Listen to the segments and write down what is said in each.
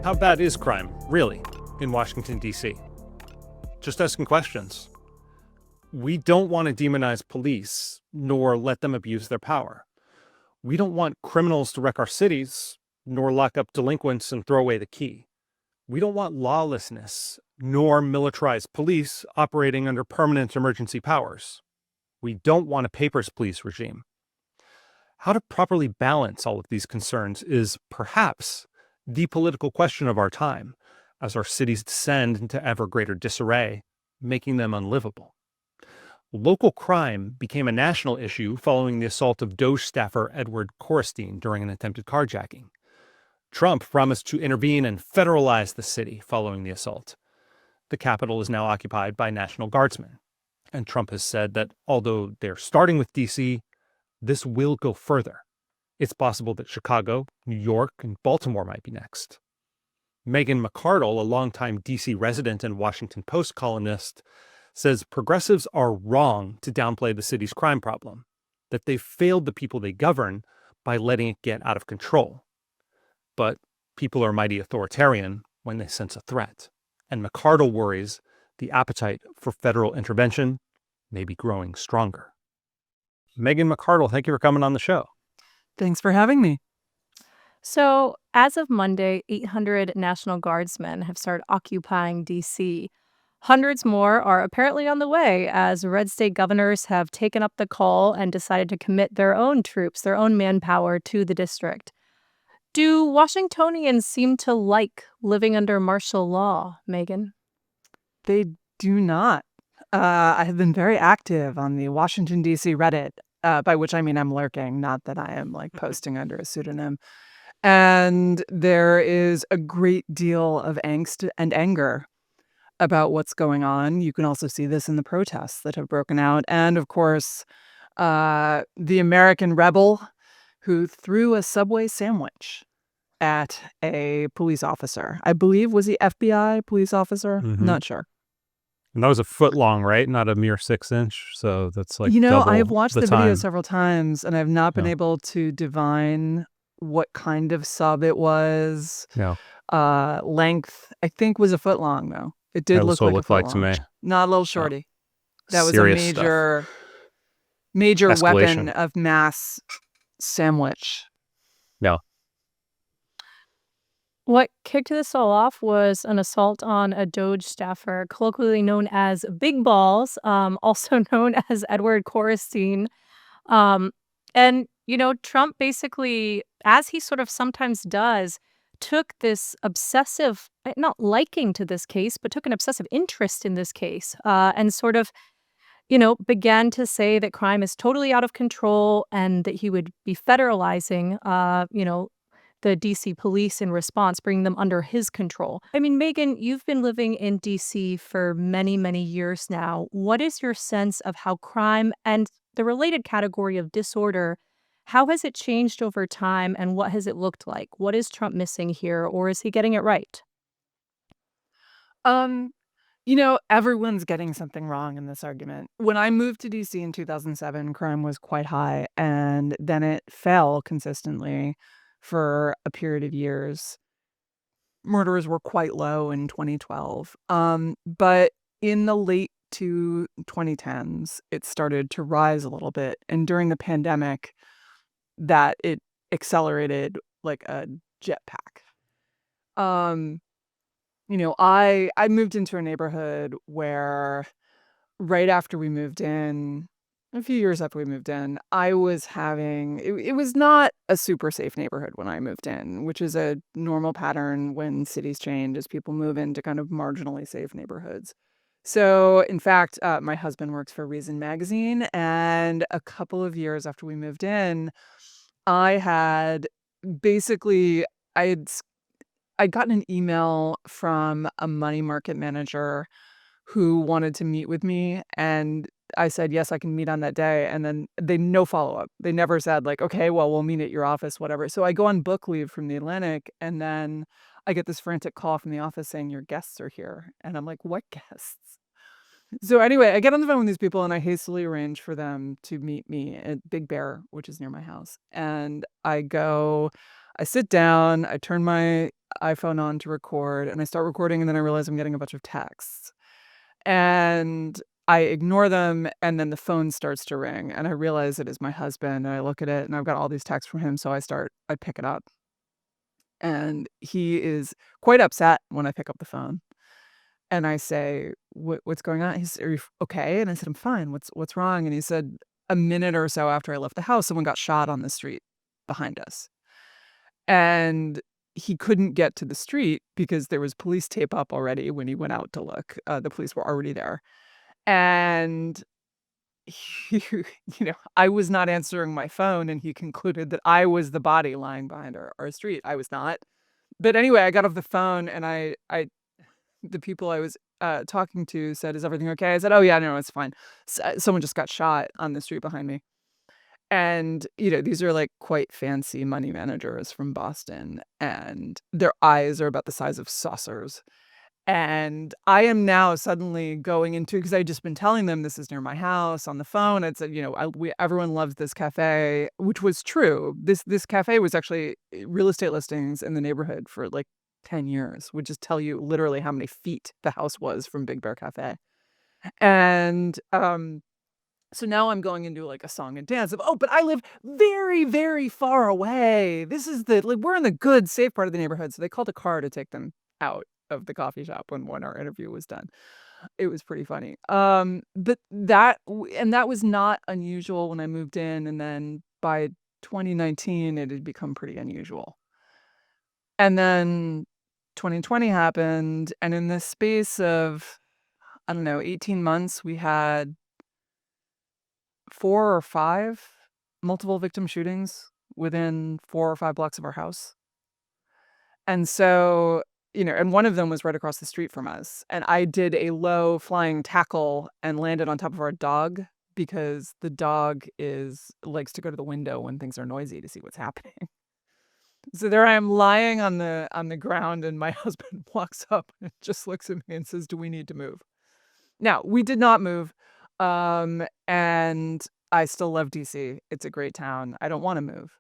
How bad is crime, really, in Washington, D.C.? Just asking questions. We don't want to demonize police, nor let them abuse their power. We don't want criminals to wreck our cities, nor lock up delinquents and throw away the key. We don't want lawlessness, nor militarized police operating under permanent emergency powers. We don't want a papers please regime. How to properly balance all of these concerns is perhaps the political question of our time, as our cities descend into ever greater disarray, making them unlivable. Local crime became a national issue following the assault of DOGE staffer Edward Coristine during an attempted carjacking. Trump promised to intervene and federalize the city following the assault. The Capitol is now occupied by National Guardsmen, and Trump has said that although they're starting with D.C., this will go further. It's possible that Chicago, New York, and Baltimore might be next. McArdle, a longtime D.C. resident and Washington Post columnist, says progressives are wrong to downplay the city's crime problem, that they've failed the people they govern by letting it get out of control. But people are mighty authoritarian when they sense a threat, and McArdle worries the appetite for federal intervention may be growing stronger. Megan McArdle, thank you for coming on the show. Thanks for having me. So, as of Monday, 800 National Guardsmen have started occupying D.C. Hundreds more are apparently on the way as red state governors have taken up the call and decided to commit their own troops, their own manpower to the district. Do Washingtonians seem to like living under martial law, Megan? They do not. I have been very active on the Washington D.C. Reddit, by which I mean I'm lurking, not that I am posting under a pseudonym. And there is a great deal of angst and anger about what's going on. You can also see this in the protests that have broken out. And of course, the American rebel who threw a Subway sandwich at a police officer. I believe, was he FBI police officer? Mm-hmm. Not sure. And that was a foot long, right? Not a mere 6-inch. So that's like I have watched the video time. several times, and I've not been able to divine what kind of sub it was. Yeah. Length, I think, was a foot long, though. It did look like a foot long. To me. Not a little shorty. That was Serious a stuff. major Escalation. weapon of mass sandwich. Yeah. What kicked this all off was an assault on a DOGE staffer, colloquially known as Big Balls, also known as Edward Coristine. And, Trump basically, as he sort of sometimes does, took this obsessive, not liking to this case, but took an obsessive interest in this case and sort of, began to say that crime is totally out of control and that he would be federalizing, the D.C. police in response, bringing them under his control. I mean, Megan, you've been living in D.C. for many, many years now. What is your sense of how crime and the related category of disorder, how has it changed over time and what has it looked like? What is Trump missing here, or is he getting it right? Everyone's getting something wrong in this argument. When I moved to D.C. in 2007, crime was quite high, and then it fell consistently for a period of years. Murders were quite low in 2012. But in the late 2010s, it started to rise a little bit. And during the pandemic, that it accelerated like a jetpack. I moved into a neighborhood where right after we moved in, a few years after we moved in, I was having, it was not a super safe neighborhood when I moved in, which is a normal pattern when cities change as people move into kind of marginally safe neighborhoods. So, in fact, my husband works for Reason Magazine, and a couple of years after we moved in, I'd gotten an email from a money market manager who wanted to meet with me, and I said, yes, I can meet on that day. And then no follow-up. They never said okay, well, we'll meet at your office, whatever. So I go on book leave from the Atlantic, and then I get this frantic call from the office saying, your guests are here. And I'm like, what guests? So anyway, I get on the phone with these people and I hastily arrange for them to meet me at Big Bear, which is near my house. And I go, I sit down, I turn my iPhone on to record, and I start recording, and then I realize I'm getting a bunch of texts. And I ignore them, and then the phone starts to ring, and I realize it is my husband, and I look at it, and I've got all these texts from him, so I pick it up. And he is quite upset when I pick up the phone. And I say, What's going on?" He said, "Are you okay?" And I said, "I'm fine. What's wrong?" And he said, "A minute or so after I left the house, someone got shot on the street behind us." And he couldn't get to the street because there was police tape up already when he went out to look. The police were already there. And he, I was not answering my phone, and he concluded that I was the body lying behind our street. I was not. But anyway, I got off the phone, and the people I was talking to said, "Is everything okay?" I said, "Oh yeah, no, it's fine. Someone just got shot on the street behind me." And, these are like quite fancy money managers from Boston, and their eyes are about the size of saucers. And I am now suddenly going into, because I just been telling them this is near my house on the phone. It's everyone loves this cafe, which was true. This cafe was actually real estate listings in the neighborhood for like 10 years, which just tell you literally how many feet the house was from Big Bear Cafe. And so now I'm going into like a song and dance of, "Oh, but I live very, very far away. This is we're in the good, safe part of the neighborhood." So they called a car to take them out of the coffee shop when our interview was done. It was pretty funny. But that was not unusual when I moved in, and then by 2019 it had become pretty unusual. And then 2020 happened, and in the space of, I don't know, 18 months, we had 4 or 5 multiple victim shootings within 4 or 5 blocks of our house. And so, and one of them was right across the street from us. And I did a low flying tackle and landed on top of our dog, because the dog likes to go to the window when things are noisy to see what's happening. So there I am lying on the ground, and my husband walks up and just looks at me and says, "Do we need to move?" Now, we did not move. And I still love DC. It's a great town. I don't want to move.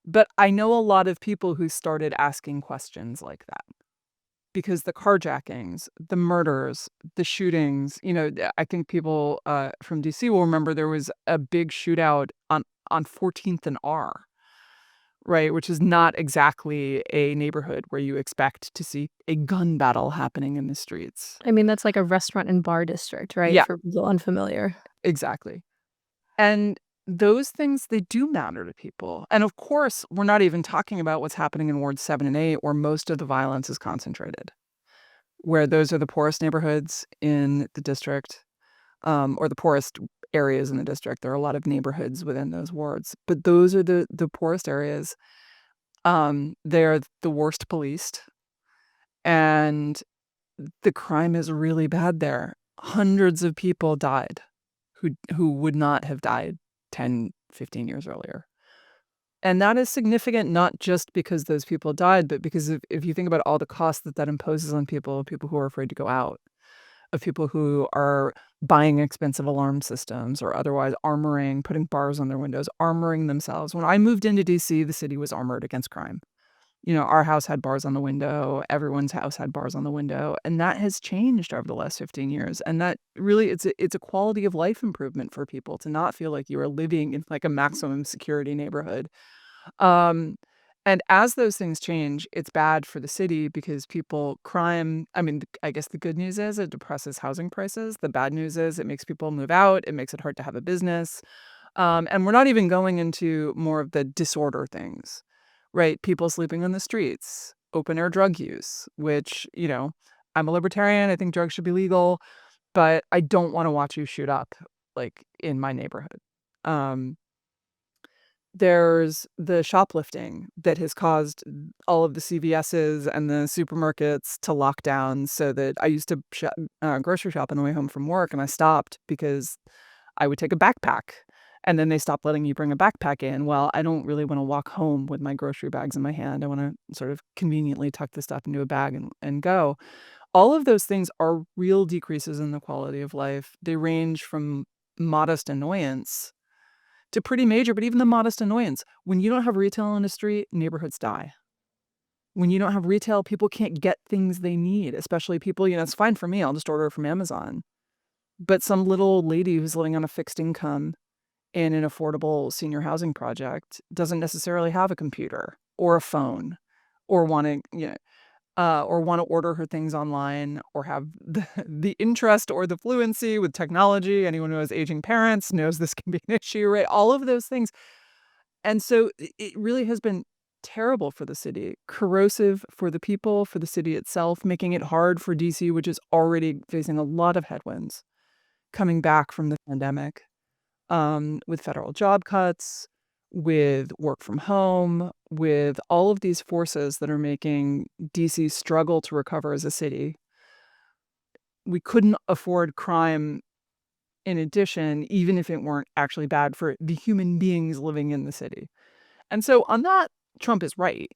But I know a lot of people who started asking questions like that, because the carjackings, the murders, the shootings, I think people from DC will remember there was a big shootout on 14th and R, right? Which is not exactly a neighborhood where you expect to see a gun battle happening in the streets. I mean, that's like a restaurant and bar district, right? Yeah. For people unfamiliar. Exactly. And those things, they do matter to people. And of course, we're not even talking about what's happening in Wards 7 and 8, where most of the violence is concentrated, where those are the poorest neighborhoods in the district, or the poorest areas in the district. There are a lot of neighborhoods within those wards, but those are the poorest areas. They're the worst policed, and the crime is really bad there. Hundreds of people died who would not have died 10, 15 years earlier. And that is significant, not just because those people died, but because if you think about all the costs that imposes on people who are afraid to go out, of people who are buying expensive alarm systems or otherwise putting bars on their windows, armoring themselves. When I moved into DC, the city was armored against crime. Our house had bars on the window, everyone's house had bars on the window, and that has changed over the last 15 years. And that really, it's a quality of life improvement for people to not feel like you are living in like a maximum security neighborhood. Um, and as those things change, it's bad for the city because crime, I mean, I guess the good news is it depresses housing prices. The bad news is it makes people move out. It makes it hard to have a business. And we're not even going into more of the disorder things. Right, people sleeping on the streets, open air drug use, which, I'm a libertarian. I think drugs should be legal, but I don't want to watch you shoot up like in my neighborhood. Um, there's the shoplifting that has caused all of the CVS's and the supermarkets to lock down, so that I used to grocery shop on the way home from work, and I stopped because I would take a backpack. And then they stopped letting you bring a backpack in. Well, I don't really want to walk home with my grocery bags in my hand. I want to sort of conveniently tuck the stuff into a bag and go. All of those things are real decreases in the quality of life. They range from modest annoyance to pretty major, but even the modest annoyance. When you don't have retail on the street, neighborhoods die. When you don't have retail, people can't get things they need, especially people, it's fine for me. I'll just order it from Amazon. But some little lady who's living on a fixed income in an affordable senior housing project doesn't necessarily have a computer or a phone or want to order her things online or have the interest or the fluency with technology. Anyone who has aging parents knows this can be an issue, right? All of those things. And so it really has been terrible for the city, corrosive for the people, for the city itself, making it hard for DC, which is already facing a lot of headwinds coming back from the pandemic, with federal job cuts, with work from home, with all of these forces that are making DC struggle to recover as a city. We couldn't afford crime in addition, even if it weren't actually bad for the human beings living in the city. And so on that, Trump is right.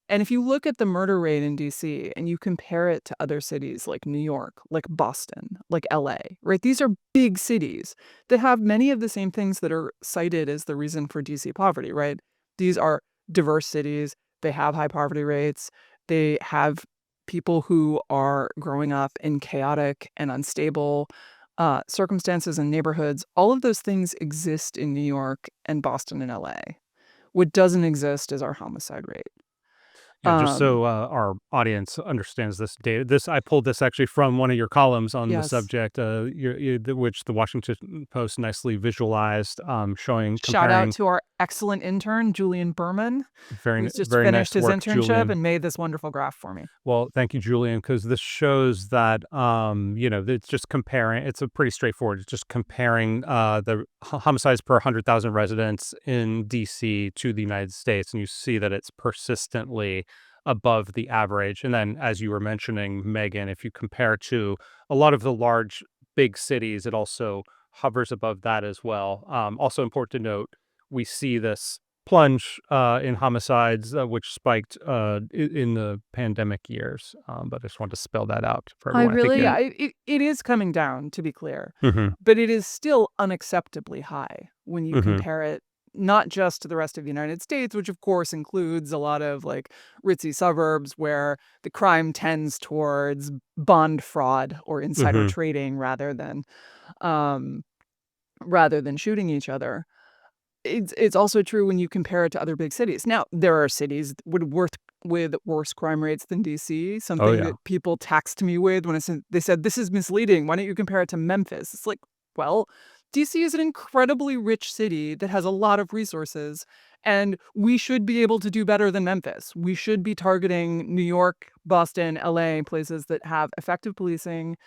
And if you look at the murder rate in DC and you compare it to other cities like New York, like Boston, like LA, right? These are big cities that have many of the same things that are cited as the reason for DC poverty, right? These are diverse cities. They have high poverty rates. They have people who are growing up in chaotic and unstable circumstances and neighborhoods. All of those things exist in New York and Boston and LA. What doesn't exist is our homicide rate. Yeah, just so our audience understands this data. I pulled this actually from one of your columns on the Yes. subject, which the Washington Post nicely visualized, showing Shout out comparing. to our excellent intern, Julian Berman, Very, who's just very finished nice his work, internship Julian. and made this wonderful graph for me. Well, thank you, Julian, because this shows that, it's just comparing. It's a pretty straightforward. It's just comparing the homicides per 100,000 residents in DC to the United States, and you see that it's persistently above the average. And then, as you were mentioning, Megan, if you compare to a lot of the large, big cities, it also hovers above that as well. Also important to note, we see this plunge in homicides, which spiked in the pandemic years. But I just wanted to spell that out for I everyone. really- Yeah, it is coming down, to be clear, Mhm. but it is still unacceptably high when you Mhm. compare it not just to the rest of the United States, which of course includes a lot of like ritzy suburbs where the crime tends towards bond fraud or insider Mhm. trading um, rather than shooting each other. It's also true when you compare it to other big cities. Now, there are cities with worse crime rates than DC, something yeah. that people taxed me with when they said, this is misleading. Why don't you compare it to Memphis? It's like, well, DC is an incredibly rich city that has a lot of resources, and we should be able to do better than Memphis. We should be targeting New York, Boston, LA, places that have effective policing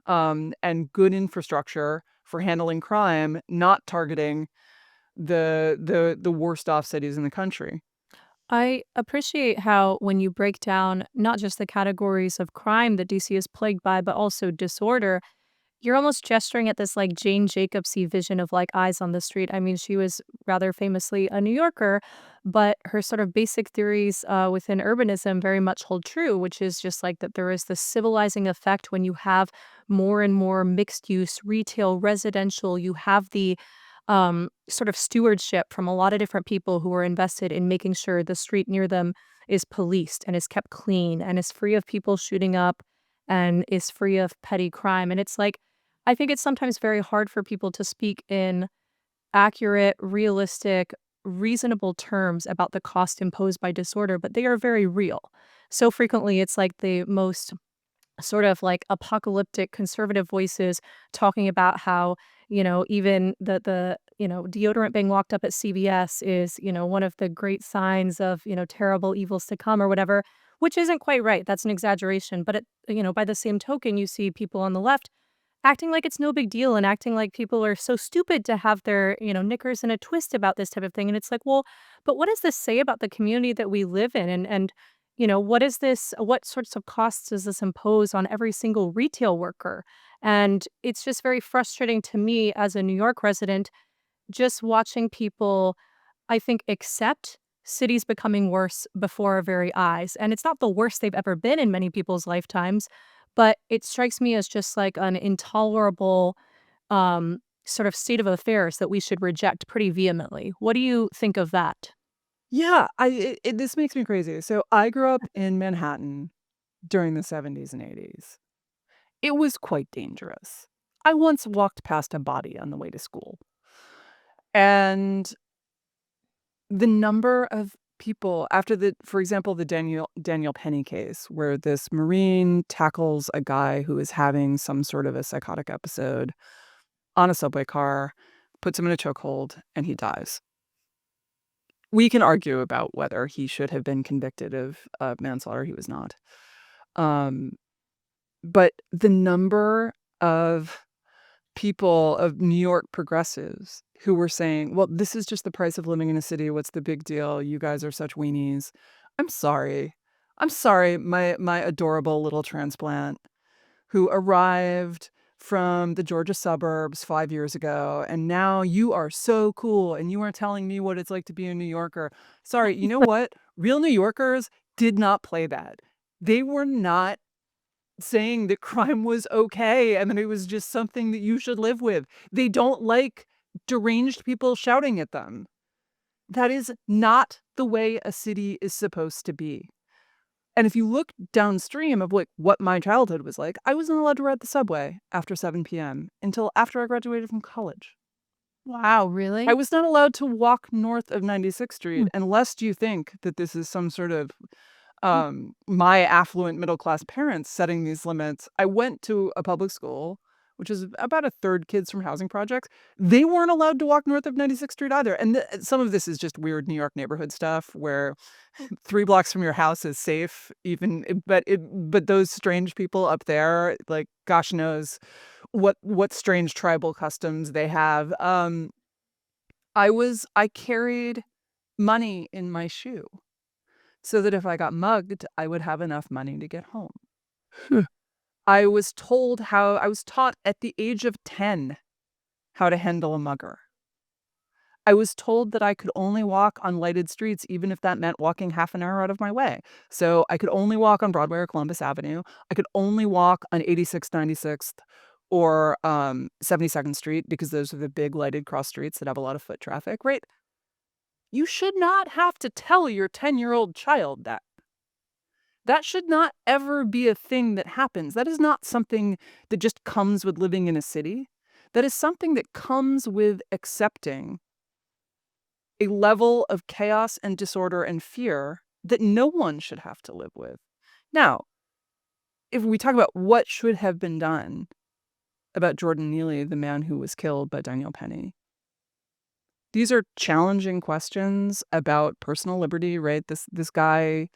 and good infrastructure for handling crime, not targeting the worst off cities in the country. I appreciate how when you break down not just the categories of crime that DC is plagued by, but also disorder, you're almost gesturing at this like Jane Jacobsy vision of like eyes on the street. I mean, she was rather famously a New Yorker, but her sort of basic theories within urbanism very much hold true, which is just like that there is this civilizing effect when you have more and more mixed use, retail, residential. You have the sort of stewardship from a lot of different people who are invested in making sure the street near them is policed and is kept clean and is free of people shooting up and is free of petty crime. And it's like, I think it's sometimes very hard for people to speak in accurate, realistic, reasonable terms about the cost imposed by disorder, but they are very real. So frequently, it's like the most sort of like apocalyptic conservative voices talking about how, even the deodorant being locked up at CVS is, one of the great signs of, terrible evils to come or whatever, which isn't quite right. That's an exaggeration. But by the same token, you see people on the left acting like it's no big deal and acting like people are so stupid to have their, knickers in a twist about this type of thing. And it's like, well, but what does this say about the community that we live in? And what sorts of costs does this impose on every single retail worker? And it's just very frustrating to me as a New York resident, just watching people, I think, accept cities becoming worse before our very eyes. And it's not the worst they've ever been in many people's lifetimes, but it strikes me as just like an intolerable, um, sort of state of affairs that we should reject pretty vehemently. What do you think of that? Yeah, this makes me crazy. So I grew up in Manhattan during the 70s and 80s. It was quite dangerous. I once walked past a body on the way to school. And the number of people after for example, the Daniel Penny case, where this Marine tackles a guy who is having some sort of a psychotic episode on a subway car, puts him in a chokehold, and he dies. We can argue about whether he should have been convicted of manslaughter. He was not. But the number of people, of New York progressives, who were saying, well, this is just the price of living in a city. What's the big deal? You guys are such weenies. I'm sorry. My adorable little transplant who arrived from the Georgia suburbs 5 years ago, and now you are so cool, and you are telling me what it's like to be a New Yorker. Sorry, you know what? Real New Yorkers did not play that. They were not saying that crime was okay and that it was just something that you should live with. They don't like deranged people shouting at them. That is not the way a city is supposed to be. And if you look downstream of what my childhood was like, I wasn't allowed to ride the subway after 7 p.m. until after I graduated from college. Wow, really? I was not allowed to walk north of 96th Street Hmm. unless you think that this is some sort of my affluent middle class parents setting these limits. I went to a public school, which is about a third kids from housing projects. They weren't allowed to walk north of 96th Street either. And some of this is just weird New York neighborhood stuff where 3 blocks from your house is safe, but those strange people up there, like, gosh knows what strange tribal customs they have. I carried money in my shoe so that if I got mugged, I would have enough money to get home. I was taught at the age of 10 how to handle a mugger. I was told that I could only walk on lighted streets, even if that meant walking half an hour out of my way. So I could only walk on Broadway or Columbus Avenue. I could only walk on 86th, 96th, or 72nd Street, because those are the big lighted cross streets that have a lot of foot traffic, right? You should not have to tell your 10-year-old child that. That should not ever be a thing that happens. That is not something that just comes with living in a city. That is something that comes with accepting a level of chaos and disorder and fear that no one should have to live with. Now, if we talk about what should have been done about Jordan Neely, the man who was killed by Daniel Penny, these are challenging questions about personal liberty, right? This guy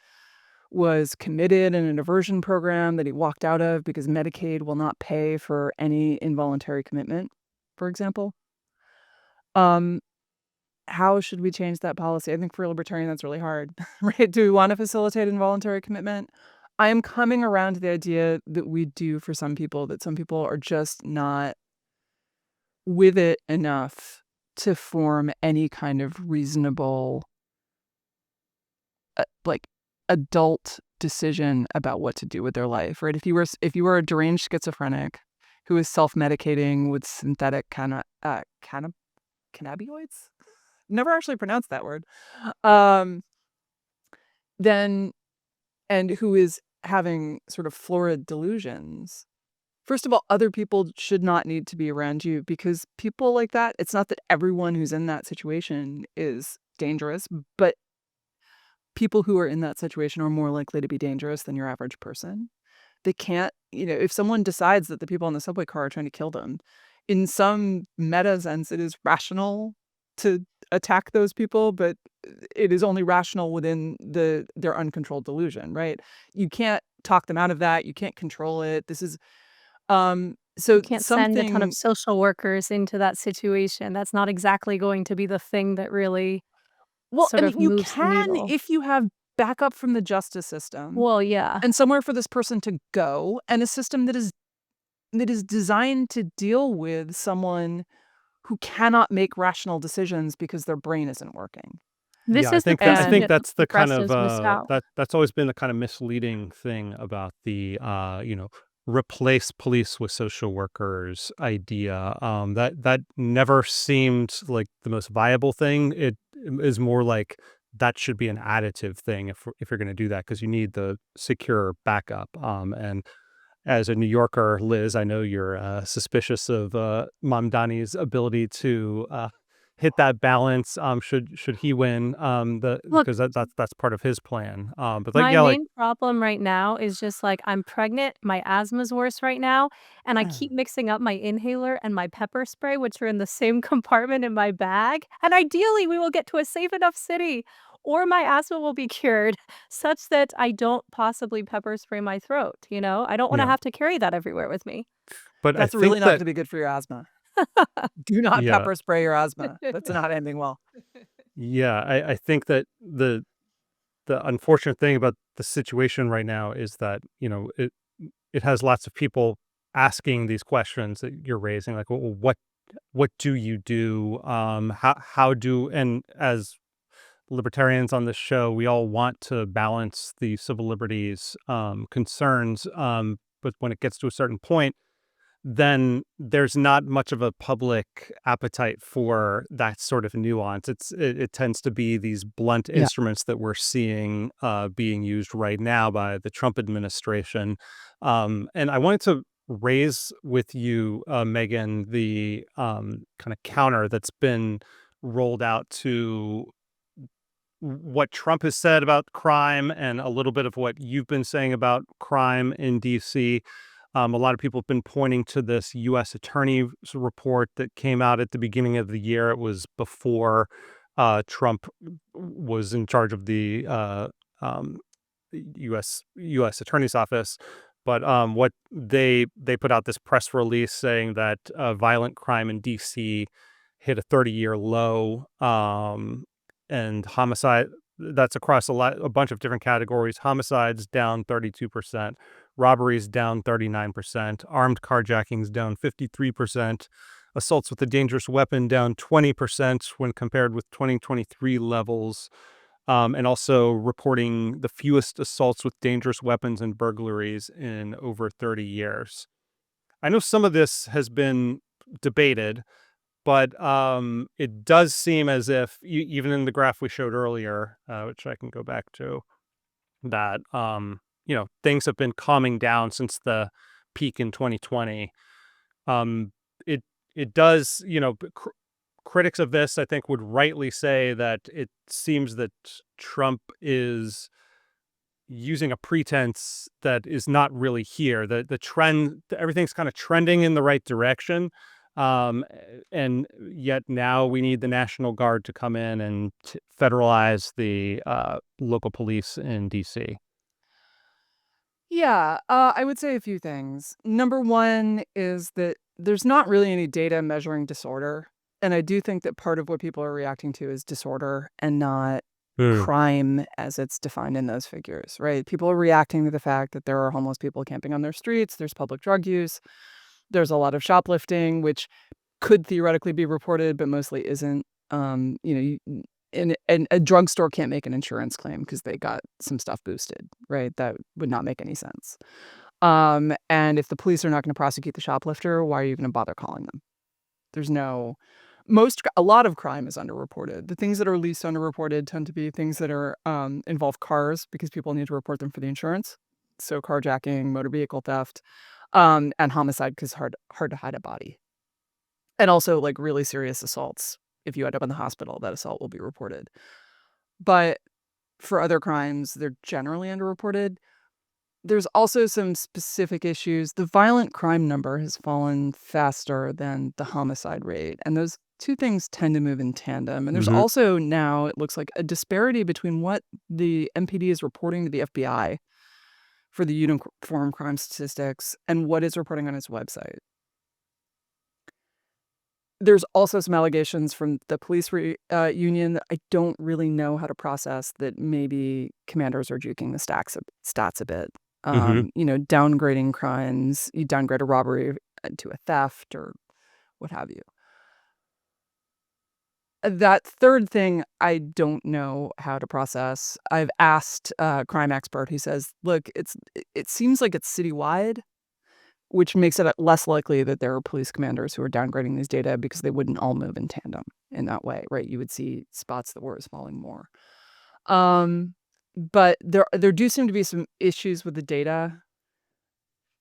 was committed in a diversion program that he walked out of because Medicaid will not pay for any involuntary commitment, for example. How should we change that policy? I think for a libertarian, that's really hard, right? Do we want to facilitate involuntary commitment? I am coming around to the idea that we do for some people, that some people are just not with it enough to form any kind of reasonable, adult decision about what to do with their life, right? If you were a deranged schizophrenic who is self-medicating with synthetic cannabinoids, never actually pronounced that word, then, and who is having sort of florid delusions, first of all, other people should not need to be around you, because people like that, it's not that everyone who's in that situation is dangerous, but people who are in that situation are more likely to be dangerous than your average person. They can't, if someone decides that the people on the subway car are trying to kill them, in some meta sense, it is rational to attack those people, but it is only rational within their uncontrolled delusion, right? You can't talk them out of that. You can't control it. This is so You can't send a ton of social workers into that situation. That's not exactly going to be the thing that really sort of you moves the can needle. if you have backup from the justice system. Well, yeah. And somewhere for this person to go, and a system that is designed to deal with someone who cannot make rational decisions because their brain isn't working. This Yeah, I is the think that, I thing think that that's the kind of progressives miss out. that's always been the kind of misleading thing about the replace police with social workers idea. That never seemed like the most viable thing. It is more like that should be an additive thing if you're going to do that, because you need the secure backup. And as a New Yorker, Liz, I know you're suspicious of Mamdani's ability to hit that balance. Should he win? Look, Because that's part of his plan. But like my yeah, like main problem right now is just like I'm pregnant, my asthma's worse right now, and I keep mixing up my inhaler and my pepper spray, which are in the same compartment in my bag. And ideally, we will get to a safe enough city, or my asthma will be cured such that I don't possibly pepper spray my throat. I don't want to yeah. have to carry that everywhere with me. But I That's really think not going that to be good for your asthma. Do not yeah, pepper spray your asthma. That's not ending well. yeah. I think that the unfortunate thing about the situation right now is that it has lots of people asking these questions that you're raising, like, well, what do you do? How do, and as libertarians on this show, we all want to balance the civil liberties concerns, but when it gets to a certain point, then there's not much of a public appetite for that sort of nuance. It tends to be these blunt Yeah. instruments that we're seeing being used right now by the Trump administration. And I wanted to raise with you, Megan, the kind of counter that's been rolled out to what Trump has said about crime and a little bit of what you've been saying about crime in DC. A lot of people have been pointing to this U.S. Attorney's report that came out at the beginning of the year. It was before Trump was in charge of the U.S. Attorney's Office. But what they put out this press release saying that violent crime in D.C. hit a 30-year low, and homicide, that's across a bunch of different categories. Homicides down 32%. Robberies down 39%, armed carjackings down 53%, assaults with a dangerous weapon down 20% when compared with 2023 levels, and also reporting the fewest assaults with dangerous weapons and burglaries in over 30 years. I know some of this has been debated, but it does seem as if, even in the graph we showed earlier, which I can go back to, that things have been calming down since the peak in 2020. It it does, critics of this, I think, would rightly say that it seems that Trump is using a pretense that is not really here. The trend, everything's kind of trending in the right direction. And yet now we need the National Guard to come in and federalize the local police in DC. Yeah, I would say a few things. Number one is that there's not really any data measuring disorder. And I do think that part of what people are reacting to is disorder and not crime as it's defined in those figures, right? People are reacting to the fact that there are homeless people camping on their streets, there's public drug use, there's a lot of shoplifting, which could theoretically be reported, but mostly isn't. And a drugstore can't make an insurance claim because they got some stuff boosted, right? That would not make any sense. And if the police are not going to prosecute the shoplifter, why are you going to bother calling them? A lot of crime is underreported. The things that are least underreported tend to be things that are involve cars, because people need to report them for the insurance. So carjacking, motor vehicle theft, and homicide, because hard to hide a body. And also like really serious assaults. If you end up in the hospital, that assault will be reported. But for other crimes, they're generally underreported. There's also some specific issues. The violent crime number has fallen faster than the homicide rate. And those two things tend to move in tandem. And there's also now, it looks like, a disparity between what the MPD is reporting to the FBI for the uniform crime statistics and what it's reporting on its website. There's also some allegations from the police union that I don't really know how to process, that maybe commanders are juking the stats a bit. Downgrading crimes, you downgrade a robbery to a theft or what have you. That third thing, I don't know how to process. I've asked a crime expert who says, look, it seems like it's citywide. which makes it less likely that there are police commanders who are downgrading these data because they wouldn't all move in tandem in that way, right? You would see spots that were falling more. But there do seem to be some issues with the data.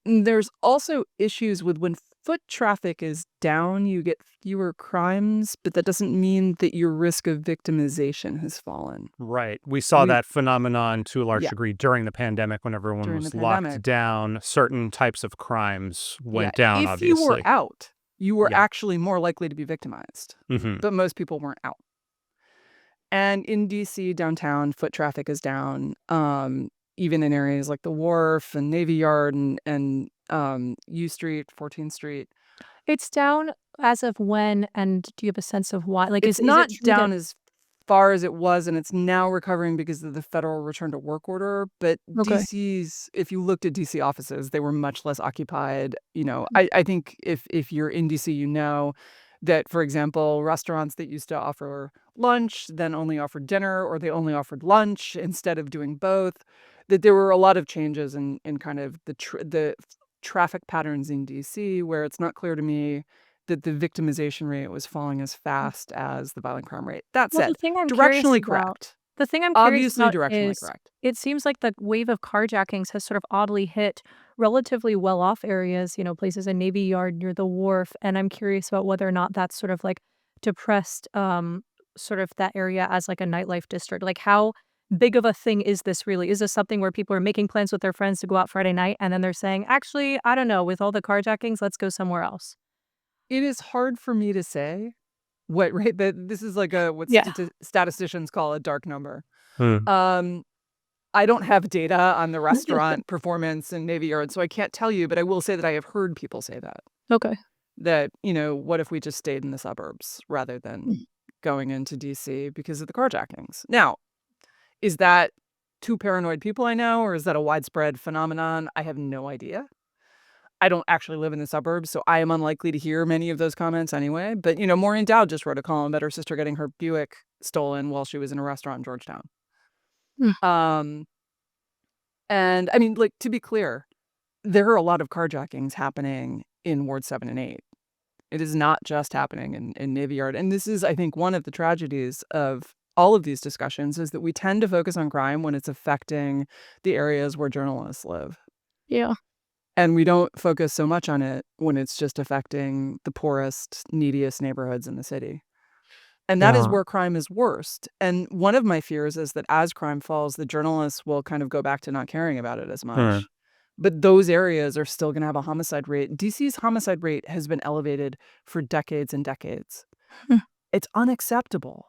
There's also issues with when foot traffic is down, you get fewer crimes, but that doesn't mean that your risk of victimization has fallen. Right. We saw that phenomenon to a large Yeah. degree during the pandemic when everyone During was the locked pandemic. down. Certain types of crimes went down, If obviously. you were out, you were Yeah. actually more likely to be victimized. Mhm. But most people weren't out. And in DC downtown, foot traffic is down, even in areas like the Wharf and Navy Yard and U Street, 14th Street. It's down as of when, and do you have a sense of why? Like, It's is not it true that down as far as it was, and it's now recovering because of the federal return to work order. But Okay. DC's, if you looked at DC offices, they were much less occupied. I think if you're in DC, you know that, for example, restaurants that used to offer lunch then only offered dinner, or they only offered lunch instead of doing both. That there were a lot of changes in kind of the traffic patterns in DC, where it's not clear to me that the victimization rate was falling as fast as the violent crime rate. That Well, said, the thing I'm curious directionally about correct. the thing I'm curious Obviously about directionally is correct. it seems like the wave of carjackings has sort of oddly hit relatively well-off areas, places in Navy Yard near the wharf, and I'm curious about whether or not that's sort of like depressed sort of that area as like a nightlife district. Like, how big of a thing is this really? Is this something where people are making plans with their friends to go out Friday night and then they're saying, "Actually, I don't know, with all the carjackings, let's go somewhere else." It is hard for me to say right, that this is like what Yeah. statisticians call a dark number. Hmm. I don't have data on the restaurant performance in Navy Yard, so I can't tell you, but I will say that I have heard people say that. Okay. That, what if we just stayed in the suburbs rather than going into DC because of the carjackings? Now, is that two paranoid people I know, or is that a widespread phenomenon? I have no idea. I don't actually live in the suburbs, so I am unlikely to hear many of those comments anyway. But, Maureen Dowd just wrote a column about her sister getting her Buick stolen while she was in a restaurant in Georgetown. Hmm. And I mean, like, to be clear, there are a lot of carjackings happening in Ward 7 and 8. It is not just happening in Navy Yard. And this is, I think, one of the tragedies of all of these discussions is that we tend to focus on crime when it's affecting the areas where journalists live. Yeah. And we don't focus so much on it when it's just affecting the poorest, neediest neighborhoods in the city. And that is Yeah. where crime is worst. And one of my fears is that as crime falls, the journalists will kind of go back to not caring about it as much. But those areas are still going to have a homicide rate. DC's homicide rate has been elevated for decades and decades. Hmm. It's unacceptable.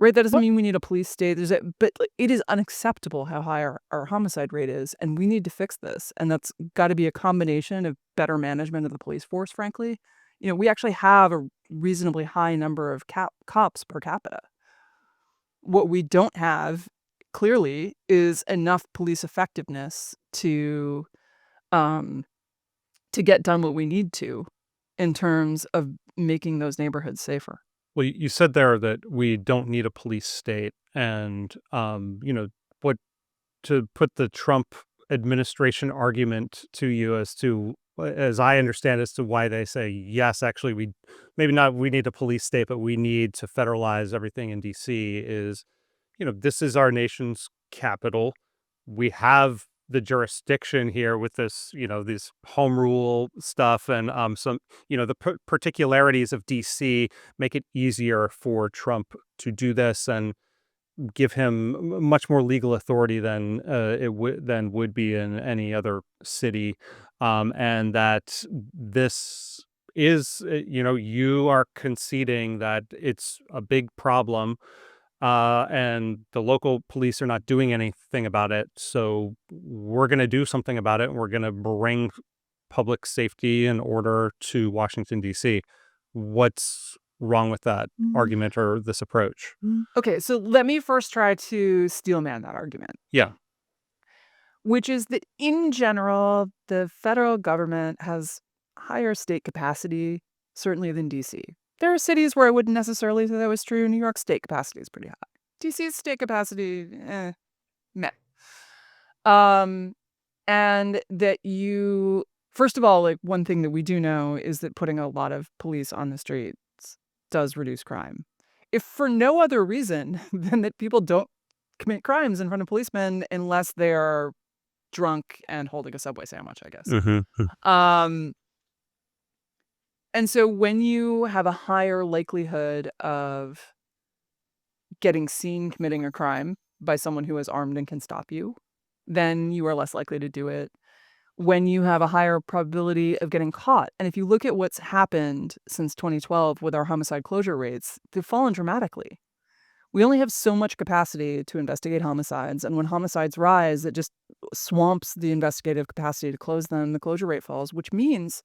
Right? That doesn't What? mean we need a police state. But it is unacceptable how high our homicide rate is, and we need to fix this. And that's got to be a combination of better management of the police force, frankly. We actually have a reasonably high number of cops per capita. What we don't have, clearly, is enough police effectiveness to get done what we need to in terms of making those neighborhoods safer. Well, you said there that we don't need a police state, and what to put the Trump administration argument to you as I understand as to why they say yes, actually we need a police state, but we need to federalize everything in DC is, this is our nation's capital. We have the jurisdiction here with this, this home rule stuff and some, the particularities of DC make it easier for Trump to do this and give him much more legal authority than would be in any other city, and that this is, you are conceding that it's a big problem, and the local police are not doing anything about it. So we're going to do something about it. And we're going to bring public safety and order to Washington, D.C. What's wrong with that argument or this approach? Okay, so let me first try to steelman that argument. Yeah. Which is that in general, the federal government has higher state capacity, certainly than DC. There are cities where I wouldn't necessarily say that was true. New York's state capacity is pretty high. DC's state capacity, meh. And that first of all, like one thing that we do know is that putting a lot of police on the streets does reduce crime. If for no other reason than that people don't commit crimes in front of policemen unless they are drunk and holding a Subway sandwich, I guess. Um, and so when you have a higher likelihood of getting seen committing a crime by someone who is armed and can stop you, then you are less likely to do it. When you have a higher probability of getting caught. And if you look at what's happened since 2012 with our homicide closure rates, they've fallen dramatically. We only have so much capacity to investigate homicides. And when homicides rise, it just swamps the investigative capacity to close them. The closure rate falls, which means,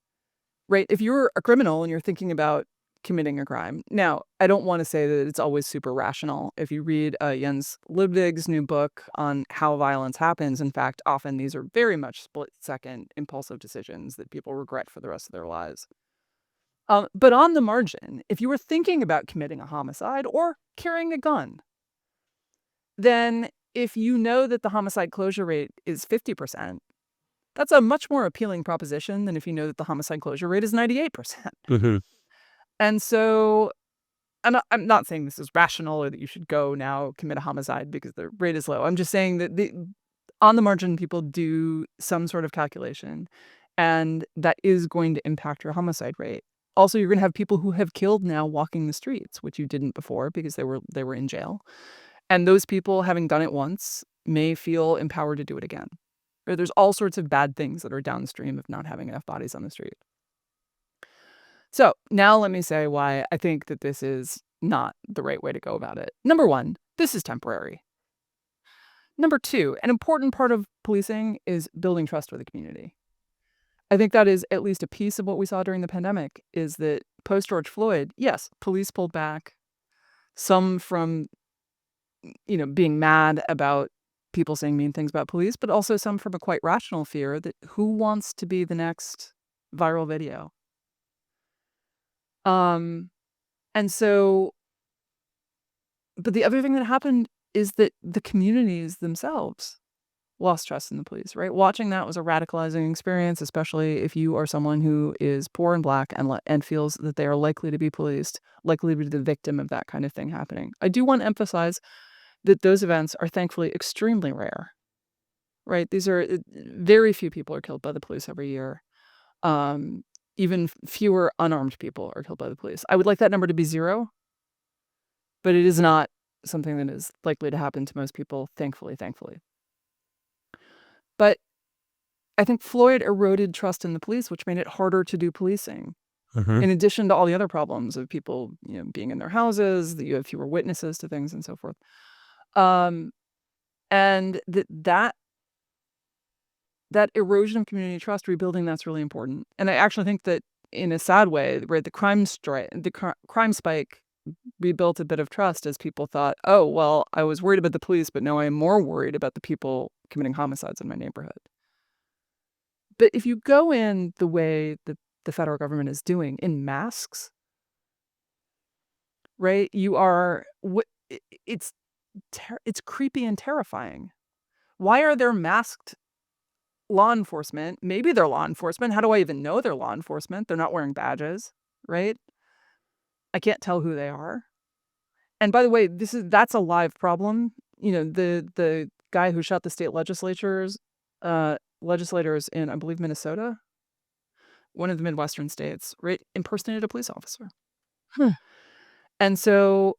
right, if you're a criminal and you're thinking about committing a crime. Now, I don't want to say that it's always super rational. If you read Jens Libdig's new book on how violence happens, in fact, often these are very much split-second impulsive decisions that people regret for the rest of their lives. But on the margin, if you were thinking about committing a homicide or carrying a gun, then if you know that the homicide closure rate is 50%, that's a much more appealing proposition than if you know that the homicide closure rate is 98%. And so I'm not saying this is rational or that you should go now commit a homicide because the rate is low. I'm just saying that on the margin, people do some sort of calculation, and that is going to impact your homicide rate. Also, you're going to have people who have killed now walking the streets, which you didn't before because they were in jail. And those people, having done it once, may feel empowered to do it again. Or there's all sorts of bad things that are downstream of not having enough bodies on the street. So now let me say why I think that this is not the right way to go about it. Number one, this is temporary. Number two, an important part of policing is building trust with the community. I think that is at least a piece of what we saw during the pandemic is that post George Floyd, yes, police pulled back, some from, being mad about people saying mean things about police, but also some from a quite rational fear that who wants to be the next viral video? And so, but the other thing that happened is that the communities themselves lost trust in the police, right? Watching that was a radicalizing experience, especially if you are someone who is poor and black and feels that they are likely to be policed, likely to be the victim of that kind of thing happening. I do want to emphasize that those events are thankfully extremely rare, right? These are very few people are killed by the police every year. Even fewer unarmed people are killed by the police. I would like that number to be 0, but it is not something that is likely to happen to most people, thankfully. But I think Floyd eroded trust in the police, which made it harder to do policing. In addition to all the other problems of people, being in their houses, that you have fewer witnesses to things and so forth. And that erosion of community trust, rebuilding that's really important. And I actually think that in a sad way, right, the crime spike rebuilt a bit of trust as people thought, oh, well, I was worried about the police, but now I'm more worried about the people committing homicides in my neighborhood. But if you go in the way that the federal government is doing in masks, right, it's creepy and terrifying. Why are there masked law enforcement? Maybe they're law enforcement. How do I even know they're law enforcement? They're not wearing badges, right? I can't tell who they are. And by the way, that's a live problem. The guy who shot the state legislators in, I believe, Minnesota, one of the Midwestern states, right, impersonated a police officer. And so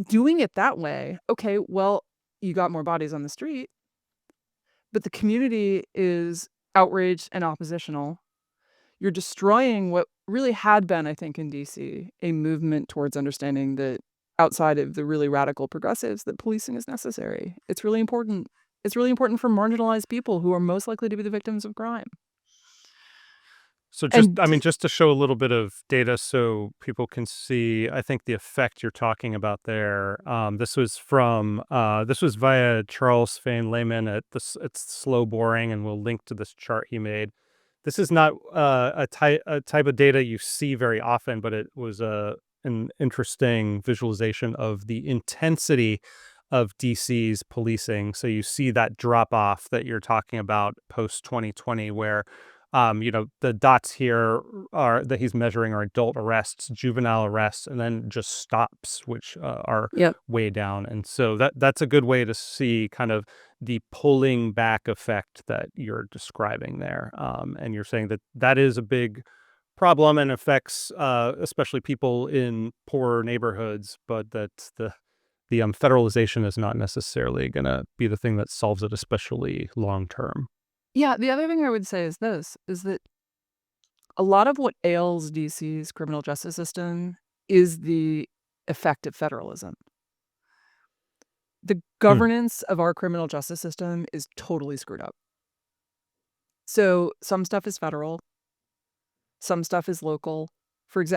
doing it that way, okay, well, you got more bodies on the street, but the community is outraged and oppositional. You're destroying what really had been, I think, in D.C., a movement towards understanding that outside of the really radical progressives, that policing is necessary. It's really important. It's really important for marginalized people who are most likely to be the victims of crime. So just to show a little bit of data so people can see, I think the effect you're talking about there, this was via Charles Fain Lehman it's Slow Boring, and we'll link to this chart he made. This is not a type of data you see very often, but it was an interesting visualization of the intensity of DC's policing. So you see that drop off that you're talking about post 2020, where The dots here are that he's measuring are adult arrests, juvenile arrests, and then just stops, which are Yep. way down. And so that's a good way to see kind of the pulling back effect that you're describing there. And you're saying that that is a big problem and affects especially people in poorer neighborhoods, but that the federalization is not necessarily going to be the thing that solves it, especially long term. Yeah, the other thing I would say is this, is that a lot of what ails DC's criminal justice system is the effect of federalism. The Hmm. governance of our criminal justice system is totally screwed up. So some stuff is federal, some stuff is local.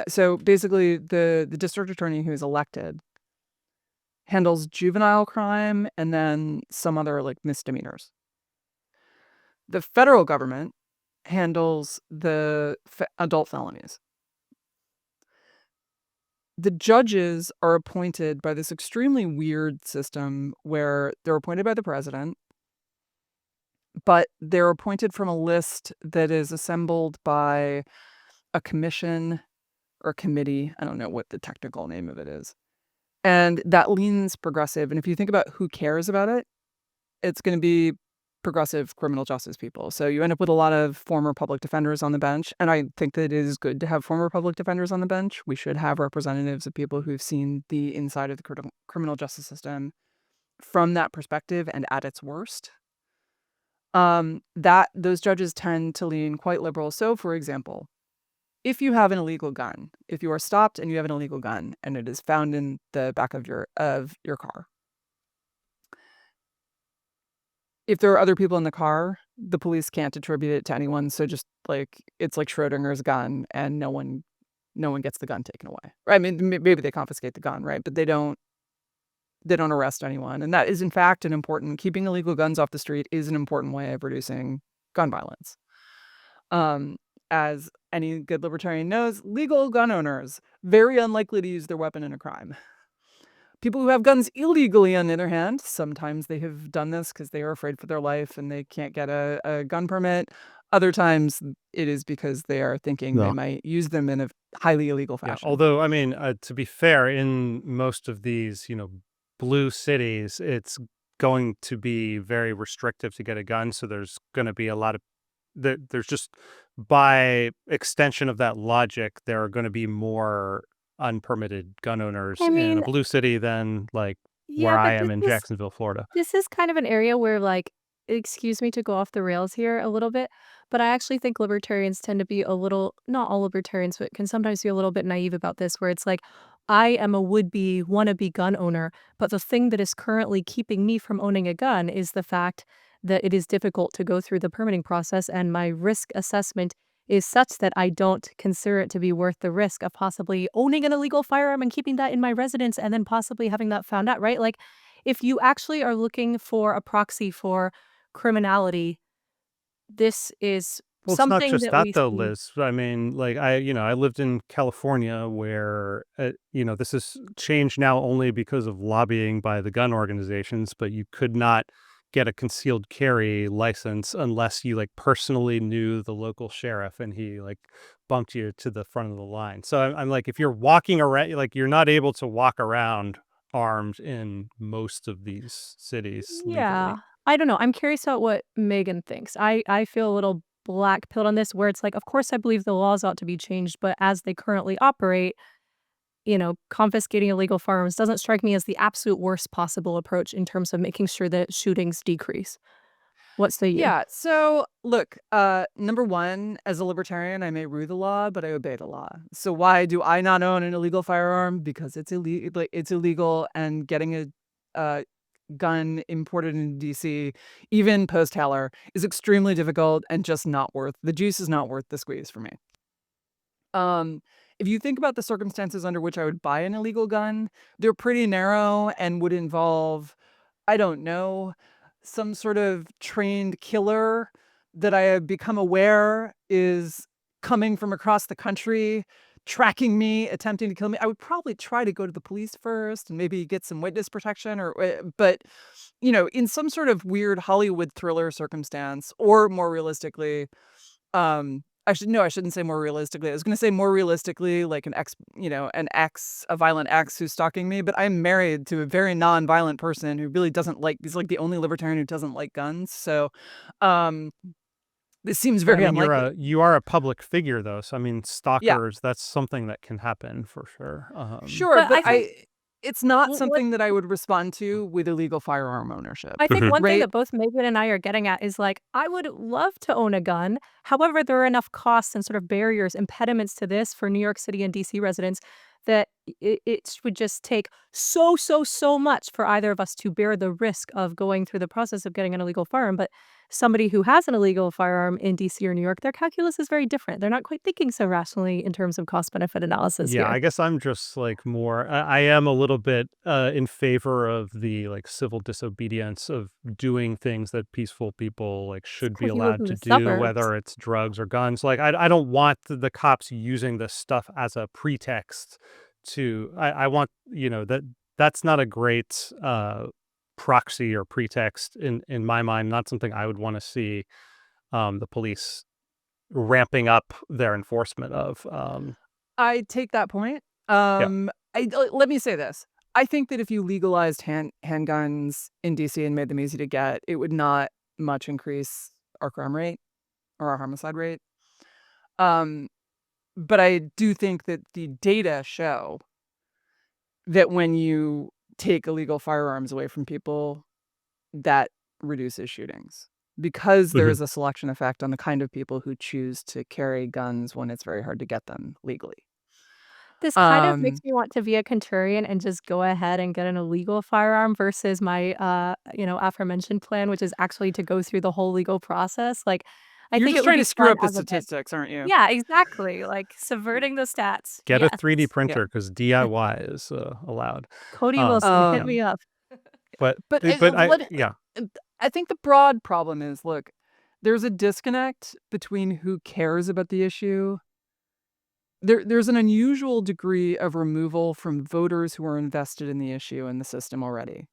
So basically, the district attorney who is elected handles juvenile crime and then some other like misdemeanors. The federal government handles the adult felonies. The judges are appointed by this extremely weird system where they're appointed by the president, but they're appointed from a list that is assembled by a commission or committee. I don't know what the technical name of it is. And that leans progressive. And if you think about who cares about it, it's going to be progressive criminal justice people. So you end up with a lot of former public defenders on the bench. And I think that it is good to have former public defenders on the bench. We should have representatives of people who've seen the inside of the criminal justice system from that perspective and at its worst. That those judges tend to lean quite liberal. So, for example, if you have an illegal gun, if you are stopped and you have an illegal gun and it is found in the back of your car, if there are other people in the car, the police can't attribute it to anyone. So just like it's like Schrodinger's gun, and no one gets the gun taken away. Right? I mean, maybe they confiscate the gun, right? But they don't arrest anyone, and that is in fact an important. Keeping illegal guns off the street is an important way of reducing gun violence. As any good libertarian knows, legal gun owners very unlikely to use their weapon in a crime. People who have guns illegally, on the other hand, sometimes they have done this because they are afraid for their life and they can't get a gun permit. Other times it is because they are thinking they might use them in a highly illegal Yeah. fashion. Although, I mean, to be fair, in most of these, blue cities, it's going to be very restrictive to get a gun. So there's going to be a lot of there's just by extension of that logic, there are going to be more unpermitted gun owners I in a mean, blue city than like where yeah, I but am this in is Jacksonville, Florida. this is kind of an area where, like, excuse me to go off the rails here a little bit, but I actually think libertarians tend to be a little, not all libertarians, but can sometimes be a little bit naive about this, where it's like, I am a would-be, wannabe gun owner, but the thing that is currently keeping me from owning a gun is the fact that it is difficult to go through the permitting process, and my risk assessment is such that I don't consider it to be worth the risk of possibly owning an illegal firearm and keeping that in my residence and then possibly having that found out, right? Like, if you actually are looking for a proxy for criminality, this is Well, it's not something just that that we though, see. Liz. I mean, like I lived in California where, this is changed now only because of lobbying by the gun organizations, but you could not get a concealed carry license unless you like personally knew the local sheriff and he like bumped you to the front of the line. So I'm like, if you're walking around, like you're not able to walk around armed in most of these cities Yeah. legally. I don't know. I'm curious about what Megan thinks. I feel a little black pilled on this, where it's like, of course I believe the laws ought to be changed, but as they currently operate, confiscating illegal firearms doesn't strike me as the absolute worst possible approach in terms of making sure that shootings decrease. What say you? Yeah. So look, number one, as a libertarian, I may rue the law, but I obey the law. So why do I not own an illegal firearm? Because it's illegal. It's illegal, and getting a gun imported into DC, even post Heller, is extremely difficult and just not worth the juice. Is not worth the squeeze for me. Um, if you think about the circumstances under which I would buy an illegal gun, they're pretty narrow and would involve, I don't know, some sort of trained killer that I have become aware is coming from across the country, tracking me, attempting to kill me. I would probably try to go to the police first and maybe get some witness protection but in some sort of weird Hollywood thriller circumstance, or more realistically, I shouldn't say more realistically. I was going to say more realistically, like a violent ex who's stalking me. But I'm married to a very non-violent person who really doesn't like. He's like the only libertarian who doesn't like guns. So, um, this seems But I very mean, unlikely. you are a public figure though, so I mean, Yeah, stalkers, that's something that can happen for sure. sure, But but I think it's not what something that I would respond to with illegal firearm ownership, I think Mhm. one thing right? that both Megan and I are getting at is like, I would love to own a gun. However, there are enough costs and sort of barriers, impediments to this for New York City and DC residents that it would just take so much for either of us to bear the risk of going through the process of getting an illegal firearm. But somebody who has an illegal firearm in DC or New York, their calculus is very different. They're not quite thinking so rationally in terms of cost benefit analysis Yeah, here. I guess I'm just like more. I am a little bit in favor of the like civil disobedience of doing things that peaceful people like should be Cool, he lives allowed in to the do, suburbs. whether it's drugs or guns. Like I don't want the cops using this stuff as a pretext to. I want that's not a great proxy or pretext in my mind. Not something I would want to see the police ramping up their enforcement of. I take that point. Yeah. Let me say this. I think that if you legalized handguns in DC and made them easy to get, it would not much increase our crime rate or our homicide rate. Um, but I do think that the data show that when you take illegal firearms away from people, that reduces shootings because there Mhm. is a selection effect on the kind of people who choose to carry guns when it's very hard to get them legally. This kind of makes Um, me want to be a contrarian and just go ahead and get an illegal firearm versus my, aforementioned plan, which is actually to go through the whole legal process. Like, I you're think just it would trying to be screw fun up the as a bit. statistics, aren't you? Yeah, exactly, like, subverting the stats. Get a Yes. 3D Yeah. printer because DIY is allowed. Cody Um, Wilson, hit yeah, me up. but But but yeah. I think the broad problem is, look, there's a disconnect between who cares about the issue. There's an unusual degree of removal from voters who are invested in the issue and the system already.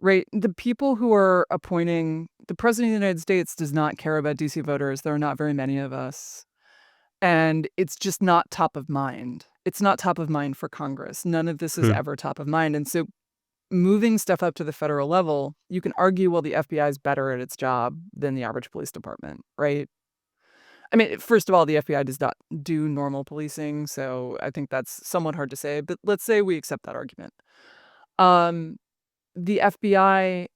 Right? The people who are appointing the president of the United States does not care about DC voters. There are not very many of us. And it's just not top of mind. It's not top of mind for Congress. None of this is Hmm. ever top of mind. And so moving stuff up to the federal level, you can argue, well, the FBI is better at its job than the average police department, right? I mean, first of all, the FBI does not do normal policing, so I think that's somewhat hard to say, but let's say we accept that argument. Um, the FBI,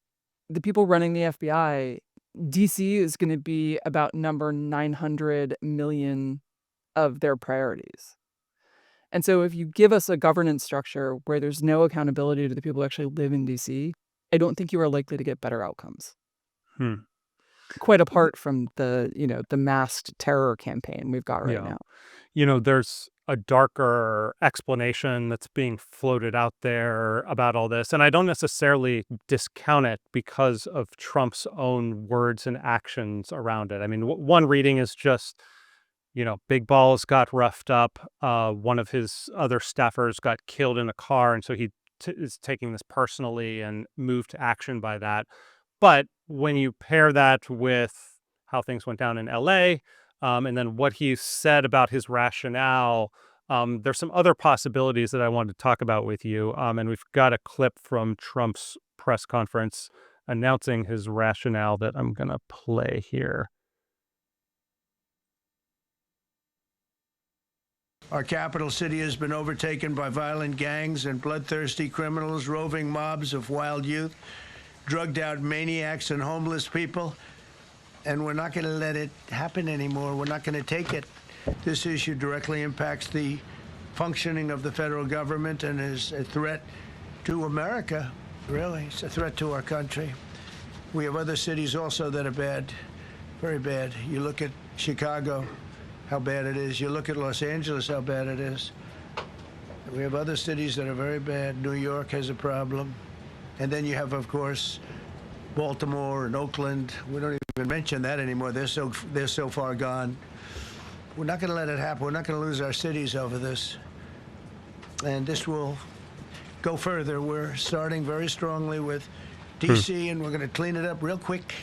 the people running the FBI, DC is going to be about number 900 million of their priorities. And so if you give us a governance structure where there's no accountability to the people who actually live in DC, I don't think you are likely to get better outcomes. Hmm. Quite apart from the masked terror campaign we've got right Yeah. now. There's a darker explanation that's being floated out there about all this. And I don't necessarily discount it because of Trump's own words and actions around it. I mean, one reading is just, Big Balls got roughed up. One of his other staffers got killed in a car. And so he is taking this personally and moved to action by that. But when you pair that with how things went down in LA, and then what he said about his rationale, there's some other possibilities that I wanted to talk about with you. And we've got a clip from Trump's press conference announcing his rationale that I'm going to play here. Our capital city has been overtaken by violent gangs and bloodthirsty criminals, roving mobs of wild youth, drugged out maniacs and homeless people. And we're not going to let it happen anymore. We're not going to take it. This issue directly impacts the functioning of the federal government and is a threat to America, really. It's a threat to our country. We have other cities also that are bad, very bad. You look at Chicago, how bad it is. You look at Los Angeles, how bad it is. We have other cities that are very bad. New York has a problem. And then you have, of course, Baltimore and Oakland. We don't even mention that anymore. They're so far gone. We're not going to let it happen. We're not going to lose our cities over this. And this will go further. We're starting very strongly with D.C., and we're going to clean it up real quick.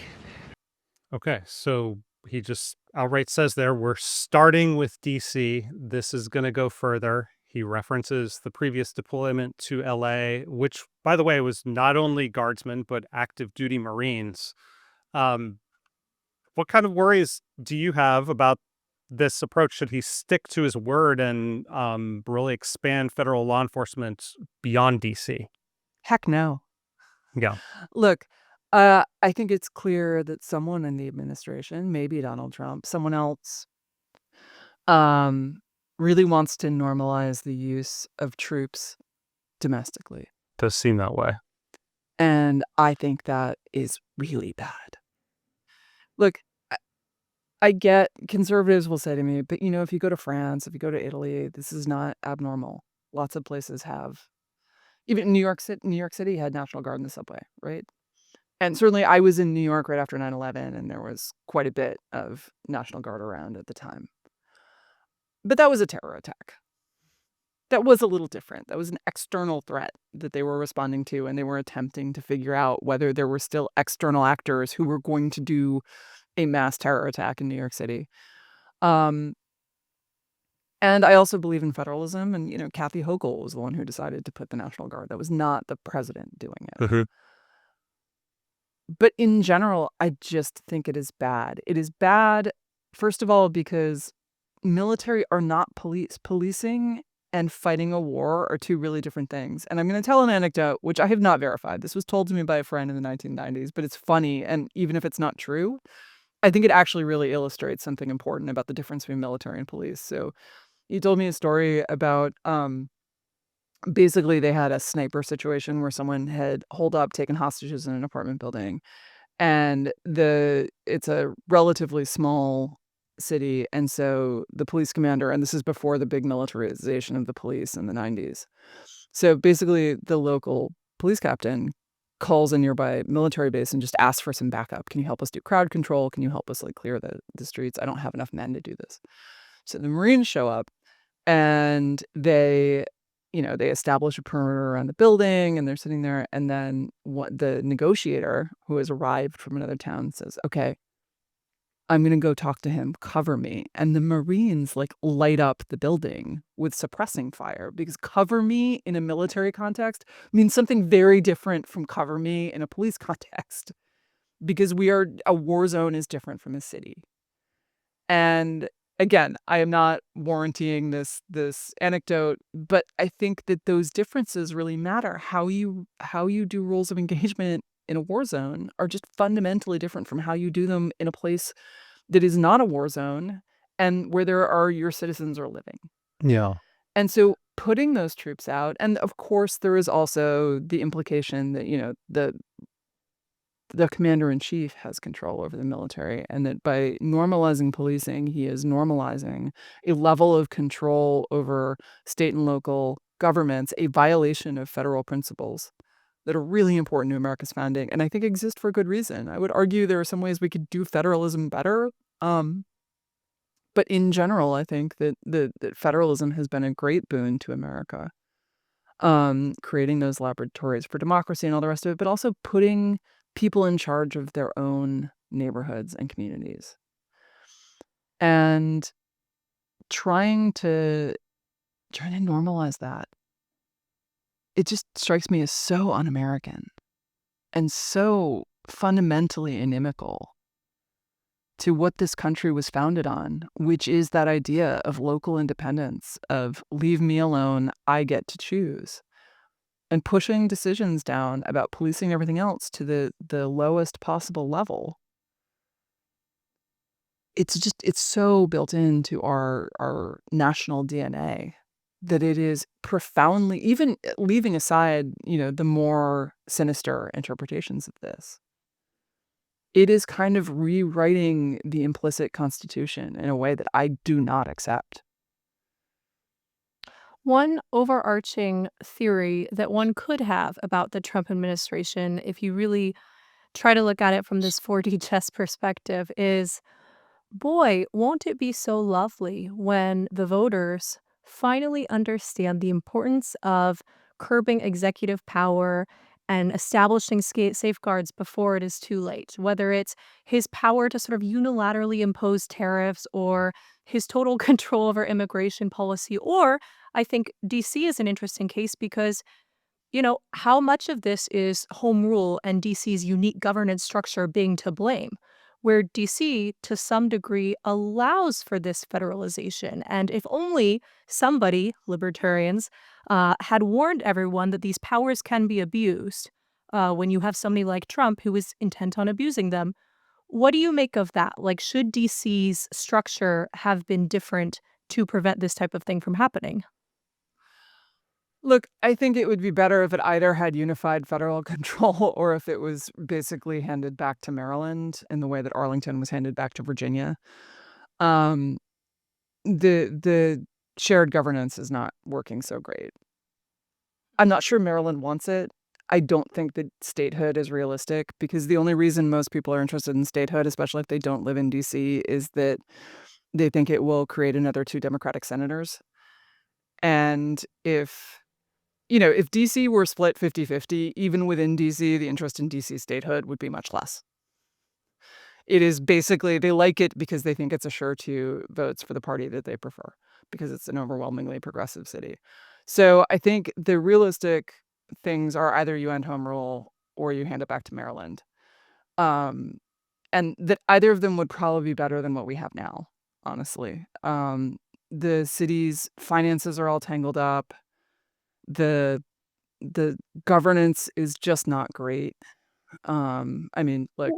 Okay, so he just outright says there, we're starting with DC. This is going to go further. He references the previous deployment to LA, which, by the way, was not only guardsmen, but active duty Marines. What kind of worries do you have about this approach? Should he stick to his word and really expand federal law enforcement beyond DC? Heck no. Yeah. Look, I think it's clear that someone in the administration, maybe Donald Trump, someone else, really wants to normalize the use of troops domestically. Does seem that way. And I think that is really bad. Look, I get conservatives will say to me, but if you go to France, if you go to Italy, this is not abnormal. Lots of places have. Even New York City had National Guard in the subway, right? And certainly I was in New York right after 9/11, and there was quite a bit of National Guard around at the time. But that was a terror attack. That was a little different. That was an external threat that they were responding to, and they were attempting to figure out whether there were still external actors who were going to do a mass terror attack in New York City. And I also believe in federalism, and Kathy Hochul was the one who decided to put the National Guard. That was not the president doing it. Mhm. But in general, I just think it is bad. It is bad, first of all, because military are not police. Policing and fighting a war are two really different things. And I'm going to tell an anecdote, which I have not verified. This was told to me by a friend in the 1990s, but it's funny. And even if it's not true, I think it actually really illustrates something important about the difference between military and police. So he told me a story about basically they had a sniper situation where someone had holed up, taken hostages in an apartment building. And it's a relatively small city. And so the police commander, and this is before the big militarization of the police in the 90s. So basically the local police captain calls a nearby military base and just asks for some backup. Can you help us do crowd control? Can you help us clear the streets? I don't have enough men to do this. So the Marines show up and they establish a perimeter around the building, and they're sitting there. And then the negotiator who has arrived from another town says, okay, I'm going to go talk to him. Cover me. And the Marines light up the building with suppressing fire, because cover me in a military context means something very different from cover me in a police context, because a war zone is different from a city. And again, I am not warranting this anecdote, but I think that those differences really matter. How you do rules of engagement in a war zone are just fundamentally different from how you do them in a place that is not a war zone and where your citizens are living. Yeah. And so putting those troops out, and of course there is also the implication that the commander-in-chief has control over the military, and that by normalizing policing, he is normalizing a level of control over state and local governments, a violation of federal principles that are really important to America's founding, and I think exist for good reason. I would argue there are some ways we could do federalism better, but in general, I think that federalism has been a great boon to America, creating those laboratories for democracy and all the rest of it, but also putting people in charge of their own neighborhoods and communities, and trying to normalize that. It just strikes me as so un-American and so fundamentally inimical to what this country was founded on, which is that idea of local independence, of leave me alone, I get to choose. And pushing decisions down about policing everything else to the lowest possible level. It's so built into our national DNA that it is profoundly, even leaving aside, the more sinister interpretations of this, it is kind of rewriting the implicit Constitution in a way that I do not accept. One overarching theory that one could have about the Trump administration, if you really try to look at it from this 4D chess perspective, is, boy, won't it be so lovely when the voters finally understand the importance of curbing executive power and establishing safeguards before it is too late, whether it's his power to sort of unilaterally impose tariffs or his total control over immigration policy. Or I think DC is an interesting case because, how much of this is home rule and DC's unique governance structure being to blame, where DC, to some degree, allows for this federalization. And if only somebody, libertarians, had warned everyone that these powers can be abused when you have somebody like Trump who is intent on abusing them. What do you make of that? Like, should DC's structure have been different to prevent this type of thing from happening? Look, I think it would be better if it either had unified federal control or if it was basically handed back to Maryland in the way that Arlington was handed back to Virginia. Um, the shared governance is not working so great. I'm not sure Maryland wants it. I don't think that statehood is realistic because the only reason most people are interested in statehood, especially if they don't live in DC, is that they think it will create another 2 Democratic senators. And if DC were split 50-50, even within DC, the interest in DC statehood would be much less. It is basically, they like it because they think it's a sure to votes for the party that they prefer, because it's an overwhelmingly progressive city. So I think the realistic things are either you end home rule or you hand it back to Maryland. And that either of them would probably be better than what we have now, honestly. The city's finances are all tangled up. The governance is just not great. Look,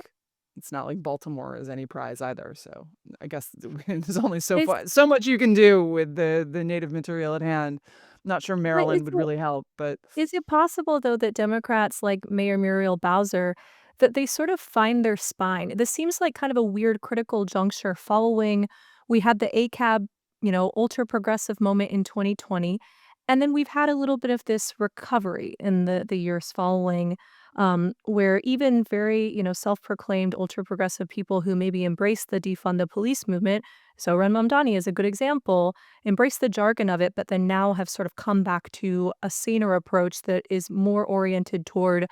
it's not like Baltimore is any prize either. So I guess there's only so much you can do with the native material at hand. Not sure Maryland would really help, but Is it possible, though, that Democrats like Mayor Muriel Bowser, that they sort of find their spine? This seems like kind of a weird critical juncture following we had the ACAB, ultra progressive moment in 2020. And then we've had a little bit of this recovery in the years following, where even very, self-proclaimed ultra-progressive people who maybe embrace the defund the police movement, so Ren Mamdani is a good example, embrace the jargon of it, but then now have sort of come back to a saner approach that is more oriented toward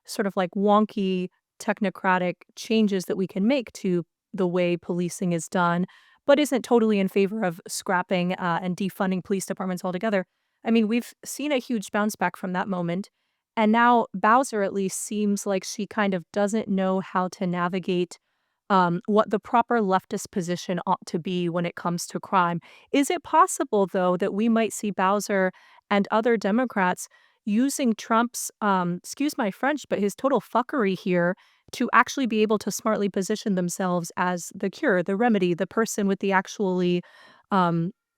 sort of like wonky technocratic changes that we can make to the way policing is done, but isn't totally in favor of scrapping and defunding police departments altogether. I mean, we've seen a huge bounce back from that moment. And now Bowser at least seems like she kind of doesn't know how to navigate what the proper leftist position ought to be when it comes to crime. Is it possible, though, that we might see Bowser and other Democrats using Trump's, excuse my French, but his total fuckery here to actually be able to smartly position themselves as the cure, the remedy, the person with the actually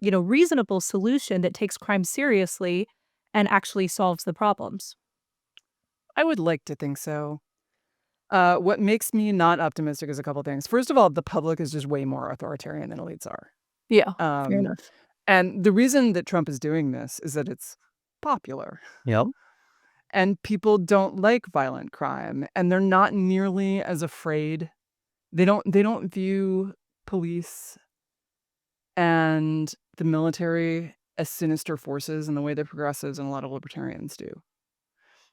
reasonable solution that takes crime seriously and actually solves the problems? I would like to think so. What makes me not optimistic is a couple things. First of all, the public is just way more authoritarian than elites are. Yeah, fair enough. And the reason that Trump is doing this is that it's popular. Yep. And people don't like violent crime, and they're not nearly as afraid. They don't view police and the military as sinister forces in the way that progressives and a lot of libertarians do.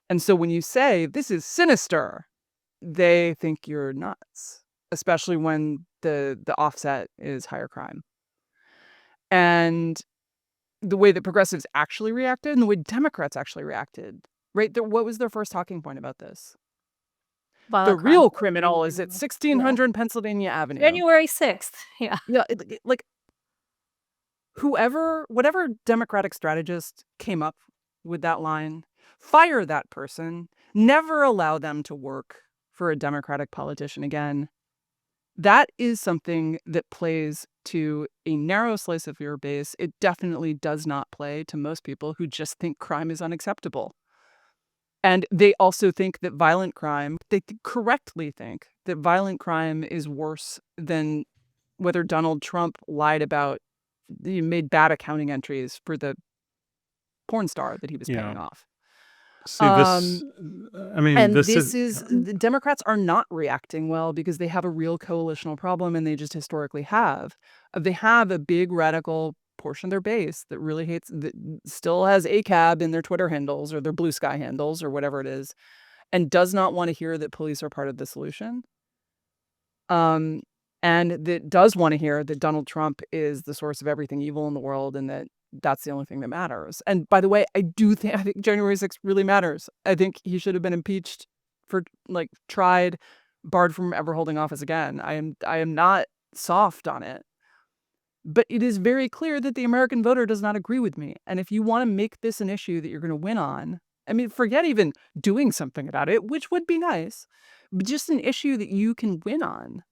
And so when you say this is sinister, they think you're nuts, especially when the offset is higher crime. And the way that progressives actually reacted and the way Democrats actually reacted, right? What was their first talking point about this? Violent The crime. real criminal is at 1600 Pennsylvania Avenue. January 6th. Yeah. Yeah, like whatever Democratic strategist came up with that line, fire that person, never allow them to work for a Democratic politician again. That is something that plays to a narrow slice of your base. It definitely does not play to most people who just think crime is unacceptable. And they also think that they correctly think that violent crime is worse than whether Donald Trump lied about, he made bad accounting entries for the porn star that he was paying off. See, this, the Democrats are not reacting well because they have a real coalitional problem, and they just historically have. They have a big radical portion of their base that really hates, that still has ACAB in their Twitter handles or their Blue Sky handles or whatever it is. and does not want to hear that police are part of the solution. And that does want to hear that Donald Trump is the source of everything evil in the world and that that's the only thing that matters. And by the way, I think January 6th really matters. I think he should have been impeached for tried, barred from ever holding office again. I am not soft on it. But it is very clear that the American voter does not agree with me. And if you want to make this an issue that you're going to win on, I mean, forget even doing something about it, which would be nice, but just an issue that you can win on,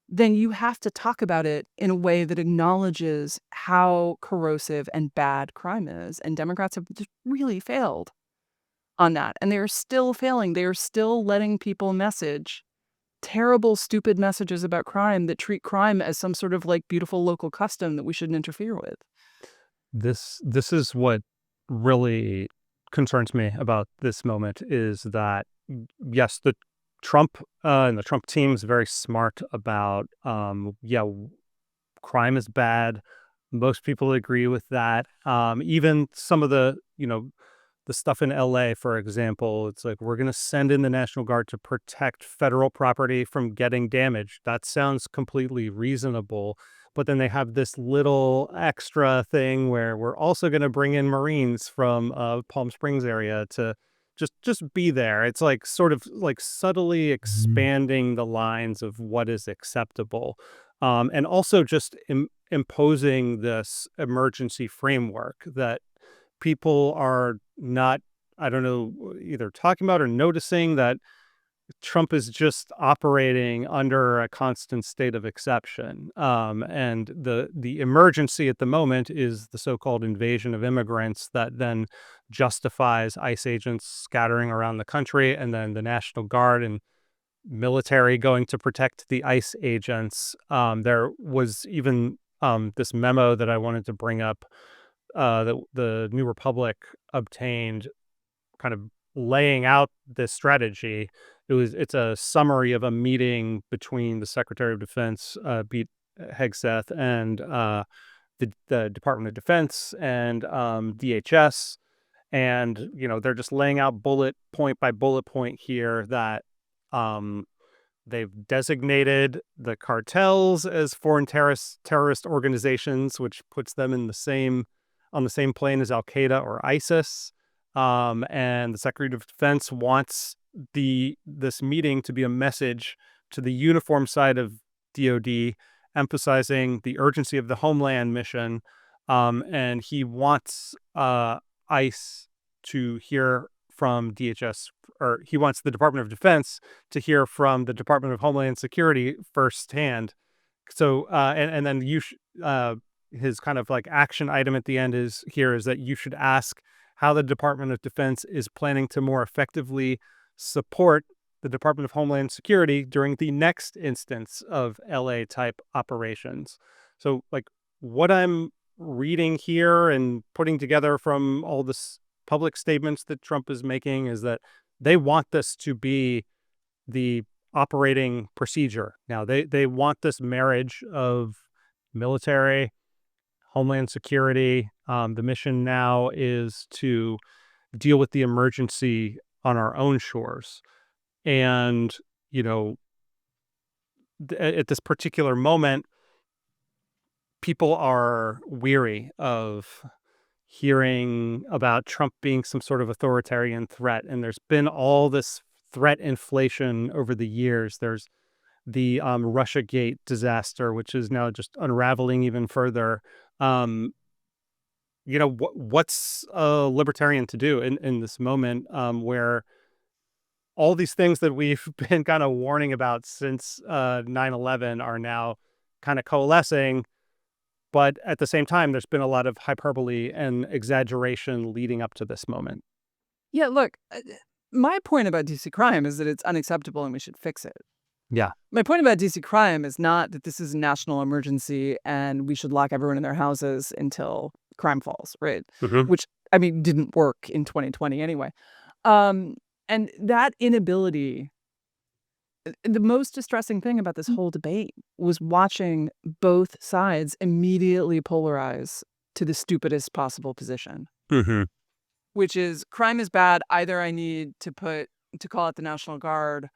then you have to talk about it in a way that acknowledges how corrosive and bad crime is. And Democrats have just really failed on that. And they are still failing. They are still letting people message terrible, stupid messages about crime that treat crime as some sort of beautiful local custom that we shouldn't interfere with. This is what really concerns me about this moment is that, yes, the Trump and the Trump team is very smart about, crime is bad. Most people agree with that. Even some of the stuff in LA, for example, it's like, we're going to send in the National Guard to protect federal property from getting damaged. That sounds completely reasonable. But then they have this little extra thing where we're also going to bring in Marines from Palm Springs area to just be there. It's sort of subtly expanding the lines of what is acceptable. And also just imposing this emergency framework that people are not, I don't know, either talking about or noticing that Trump is just operating under a constant state of exception. And the emergency at the moment is the so-called invasion of immigrants that then justifies ICE agents scattering around the country and then the National Guard and military going to protect the ICE agents. There was even this memo that I wanted to bring up that the New Republic obtained, kind of laying out this strategy. It's a summary of a meeting between the Secretary of Defense, Pete Hegseth, and the Department of Defense and DHS. And, they're just laying out bullet point by bullet point here that they've designated the cartels as foreign terrorist organizations, which puts them on the same plane as Al-Qaeda or ISIS. And the Secretary of Defense wants this meeting to be a message to the uniform side of DOD, emphasizing the urgency of the Homeland mission. And he wants ICE to hear from DHS, or he wants the Department of Defense to hear from the Department of Homeland Security firsthand. So, and then his kind of action item at the end is that you should ask how the Department of Defense is planning to more effectively support the Department of Homeland Security during the next instance of LA-type operations. So, what I'm reading here and putting together from all this public statements that Trump is making is that they want this to be the operating procedure. Now, they want this marriage of military, Homeland Security. The mission now is to deal with the emergency on our own shores. And, at this particular moment, people are weary of hearing about Trump being some sort of authoritarian threat. And there's been all this threat inflation over the years. There's the Russiagate disaster, which is now just unraveling even further. What's a libertarian to do in this moment where all these things that we've been kind of warning about since 9/11 are now kind of coalescing? But at the same time, there's been a lot of hyperbole and exaggeration leading up to this moment. Yeah, look, my point about DC crime is that it's unacceptable and we should fix it. Yeah. My point about DC crime is not that this is a national emergency and we should lock everyone in their houses until crime falls, right? Mm-hmm. Which, didn't work in 2020 anyway. And that inability, the most distressing thing about this whole debate was watching both sides immediately polarize to the stupidest possible position, Mm-hmm. which is crime is bad. Either I need to put to call it the National Guard,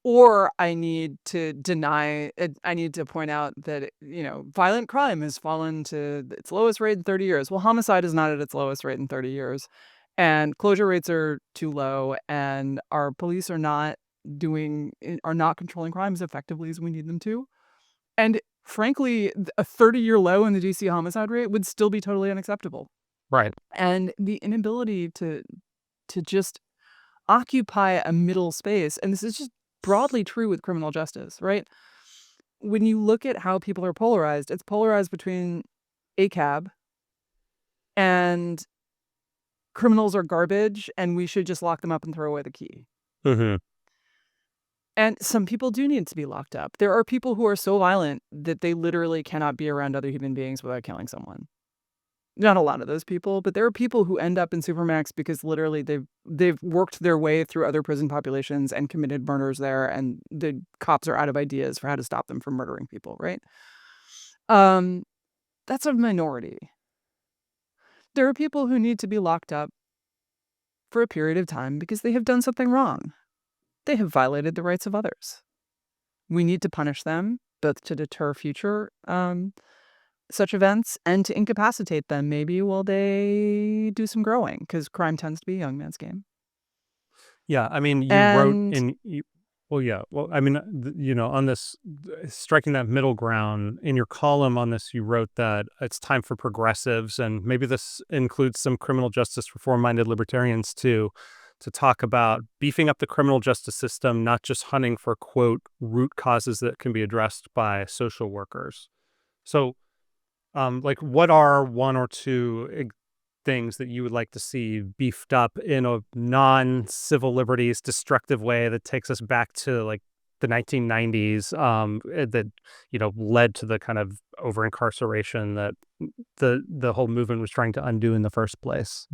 or I need to deny it. I need to point out that, violent crime has fallen to its lowest rate in 30 years. Well, homicide is not at its lowest rate in 30 years. And closure rates are too low, and our police are not controlling crime as effectively as we need them to. And frankly, a 30-year low in the DC homicide rate would still be totally unacceptable. Right. And the inability to just occupy a middle space, and this is just broadly true with criminal justice, right? When you look at how people are polarized, it's polarized between ACAB and criminals are garbage and we should just lock them up and throw away the key. Mm-hmm. And some people do need to be locked up. There are people who are so violent that they literally cannot be around other human beings without killing someone. Not a lot of those people, but there are people who end up in Supermax because literally they've worked their way through other prison populations and committed murders there, and the cops are out of ideas for how to stop them from murdering people, right? That's a minority. There are people who need to be locked up for a period of time because they have done something wrong. They have violated the rights of others. We need to punish them, both to deter future such events and to incapacitate them maybe while they do some growing, because crime tends to be a young man's game. Yeah, I mean, on this, striking that middle ground, in your column on this, you wrote that it's time for progressives, and maybe this includes some criminal justice reform-minded libertarians too, to talk about beefing up the criminal justice system, not just hunting for, quote, root causes that can be addressed by social workers. So, what are one or two things that you would like to see beefed up in a non-civil liberties destructive way that takes us back to like the 1990s, that led to the kind of over incarceration that the whole movement was trying to undo in the first place?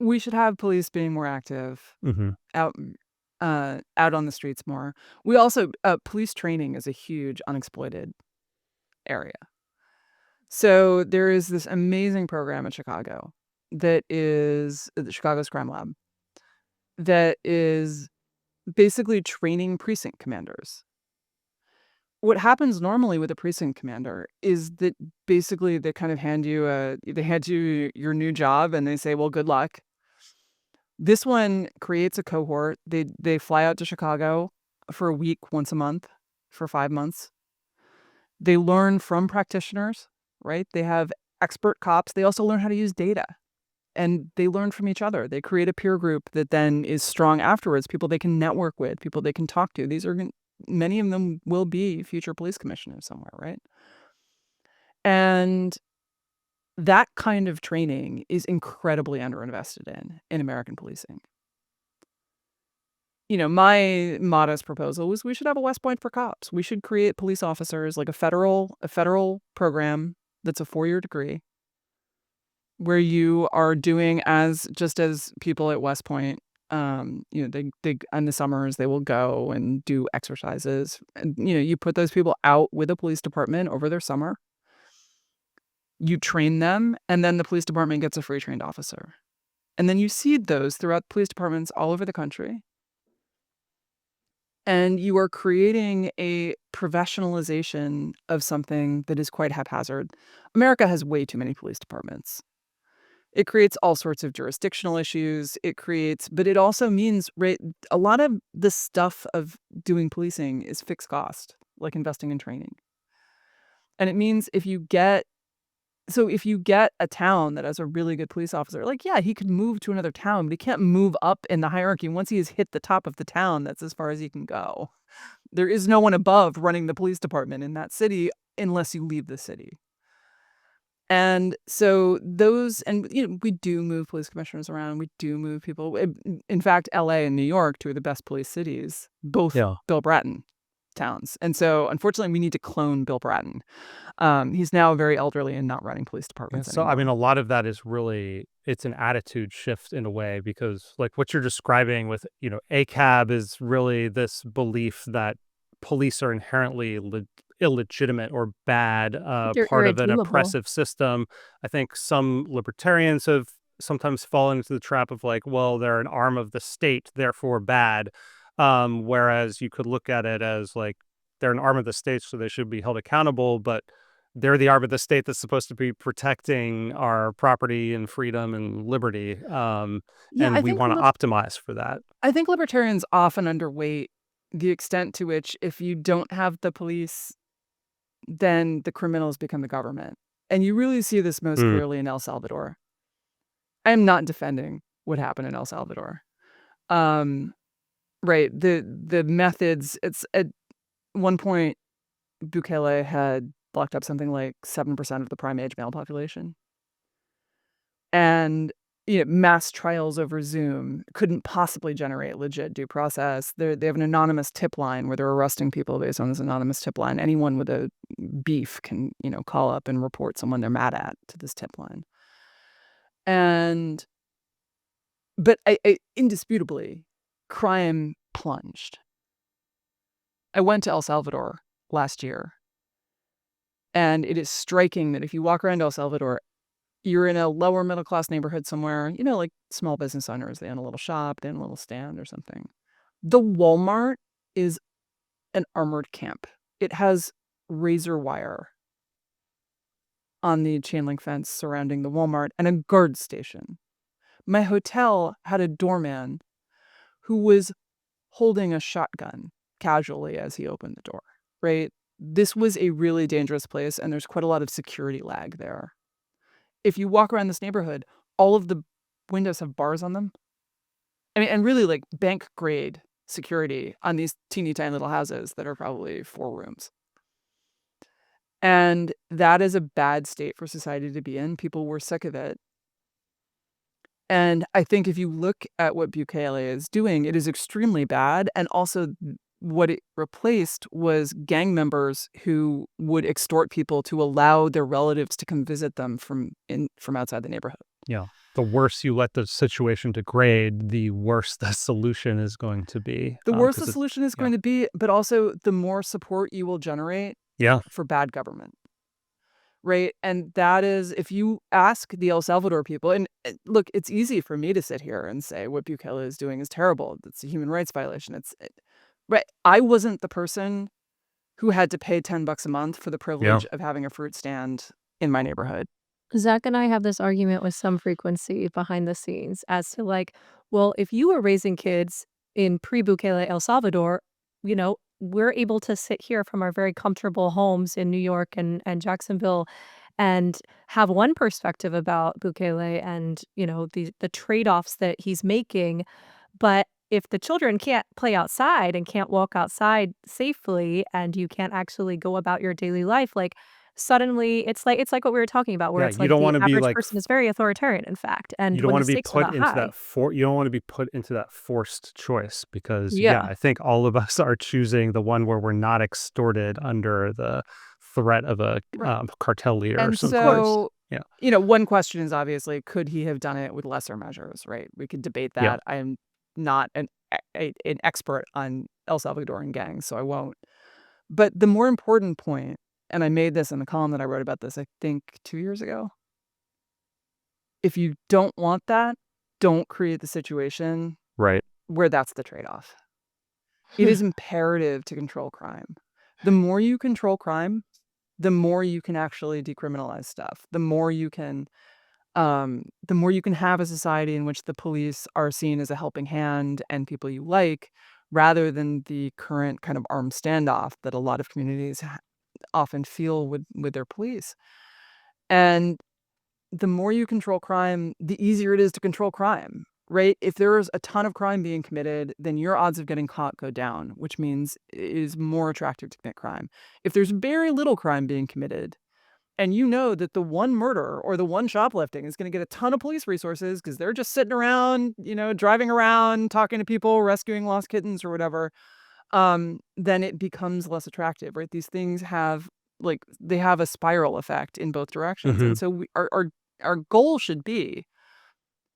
We should have police being more active, Mm-hmm. out on the streets more. We also police training is a huge unexploited area. So there is this amazing program in Chicago that is the Chicago's Crime Lab that is basically training precinct commanders. What happens normally with a precinct commander is that basically they kind of hand you your new job and they say, well, good luck. This one creates a cohort. They fly out to Chicago for a week once a month for 5 months. They learn from practitioners, right? They have expert cops. They also learn how to use data, and they learn from each other. They create a peer group that then is strong afterwards, people they can network with, people they can talk to. Many of them will be future police commissioners somewhere, right? And that kind of training is incredibly underinvested in American policing. My modest proposal was we should have a West Point for cops. We should create police officers, like a federal program that's a 4-year degree, where you are doing just as people at West Point. They in the summers they will go and do exercises, and you put those people out with a police department over their summer. You train them, and then the police department gets a free trained officer, and then you seed those throughout police departments all over the country. And you are creating a professionalization of something that is quite haphazard. America has way too many police departments. It creates all sorts of jurisdictional issues. But it also means, right, a lot of the stuff of doing policing is fixed cost, like investing in training. And it means if you get a town that has a really good police officer, he could move to another town, but he can't move up in the hierarchy. Once he has hit the top of the town, that's as far as he can go. There is no one above running the police department in that city unless you leave the city. And so we do move police commissioners around. We do move people. In fact, LA and New York, two of the best police cities, both Bill Bratton towns. And so unfortunately, we need to clone Bill Bratton. He's now very elderly and not running police departments So, anymore. I mean, a lot of that is really, it's an attitude shift in a way, because like what you're describing with, ACAB is really this belief that police are inherently illegitimate or bad, They're part of an irredeemable. oppressive system. I think some libertarians have sometimes fall into the trap of like, well, they're an arm of the state, therefore bad. Whereas you could look at it as like they're an arm of the state, so they should be held accountable, but they're the arm of the state that's supposed to be protecting our property and freedom and liberty. Yeah, And we want to optimize for that. I think libertarians often underweight the extent to which if you don't have the police, then the criminals become the government. And you really see this most clearly in El Salvador. I am not defending what happened in El Salvador. Right. The methods, it's at one point, Bukele had locked up something like 7% of the prime age male population. And mass trials over Zoom couldn't possibly generate legit due process. They have an anonymous tip line where they're arresting people based on this anonymous tip line. Anyone with a beef can, call up and report someone they're mad at to this tip line. But indisputably, crime plunged. I went to El Salvador last year, and it is striking that if you walk around El Salvador, you're in a lower middle class neighborhood somewhere, like small business owners, they own a little shop, they own a little stand or something. The Walmart is an armored camp. It has razor wire on the chain link fence surrounding the Walmart and a guard station. My hotel had a doorman who was holding a shotgun casually as he opened the door, right? This was a really dangerous place, and there's quite a lot of security lag there. If you walk around this neighborhood, all of the windows have bars on them. I mean, and really like bank grade security on these teeny tiny little houses that are probably 4 rooms. And that is a bad state for society to be in. People were sick of it. And I think if you look at what Bukele is doing, it is extremely bad. And also what it replaced was gang members who would extort people to allow their relatives to come visit them from outside the neighborhood. Yeah. The worse you let the situation degrade, the worse the solution is going to be. The worse the solution is going to be, but also the more support you will generate for bad government. Right. And that is, if you ask the El Salvador people, and look, it's easy for me to sit here and say what Bukele is doing is terrible. It's a human rights violation. Right. I wasn't the person who had to pay $10 a month for the privilege of having a fruit stand in my neighborhood. Zach and I have this argument with some frequency behind the scenes as to like, well, if you were raising kids in pre-Bukele El Salvador, we're able to sit here from our very comfortable homes in New York and Jacksonville and have one perspective about Bukele and, the trade-offs that he's making. But if the children can't play outside and can't walk outside safely and you can't actually go about your daily life, like suddenly it's like what we were talking about, where it's you like don't the want to be average like person is very authoritarian, in fact. And you don't when want the to be stakes are put that into high, that you don't want to be put into that forced choice because I think all of us are choosing the one where we're not extorted under the threat of a cartel leader. And of so, course. One question is obviously, could he have done it with lesser measures, right? We could debate that. I am not an expert on El Salvadoran gangs, so I won't. But the more important point, and I made this in the column that I wrote about this, I think 2 years ago. If you don't want that, don't create the situation where that's the trade-off. It is imperative to control crime. The more you control crime, the more you can actually decriminalize stuff. The more you can have a society in which the police are seen as a helping hand and people you like, rather than the current kind of armed standoff that a lot of communities often feel with their police. And the more you control crime, the easier it is to control crime, right? If there is a ton of crime being committed, then your odds of getting caught go down, which means it is more attractive to commit crime. If there's very little crime being committed, and you know that the one murder or the one shoplifting is going to get a ton of police resources because they're just sitting around, driving around, talking to people, rescuing lost kittens or whatever, then it becomes less attractive, right? These things have they have a spiral effect in both directions. And so our goal should be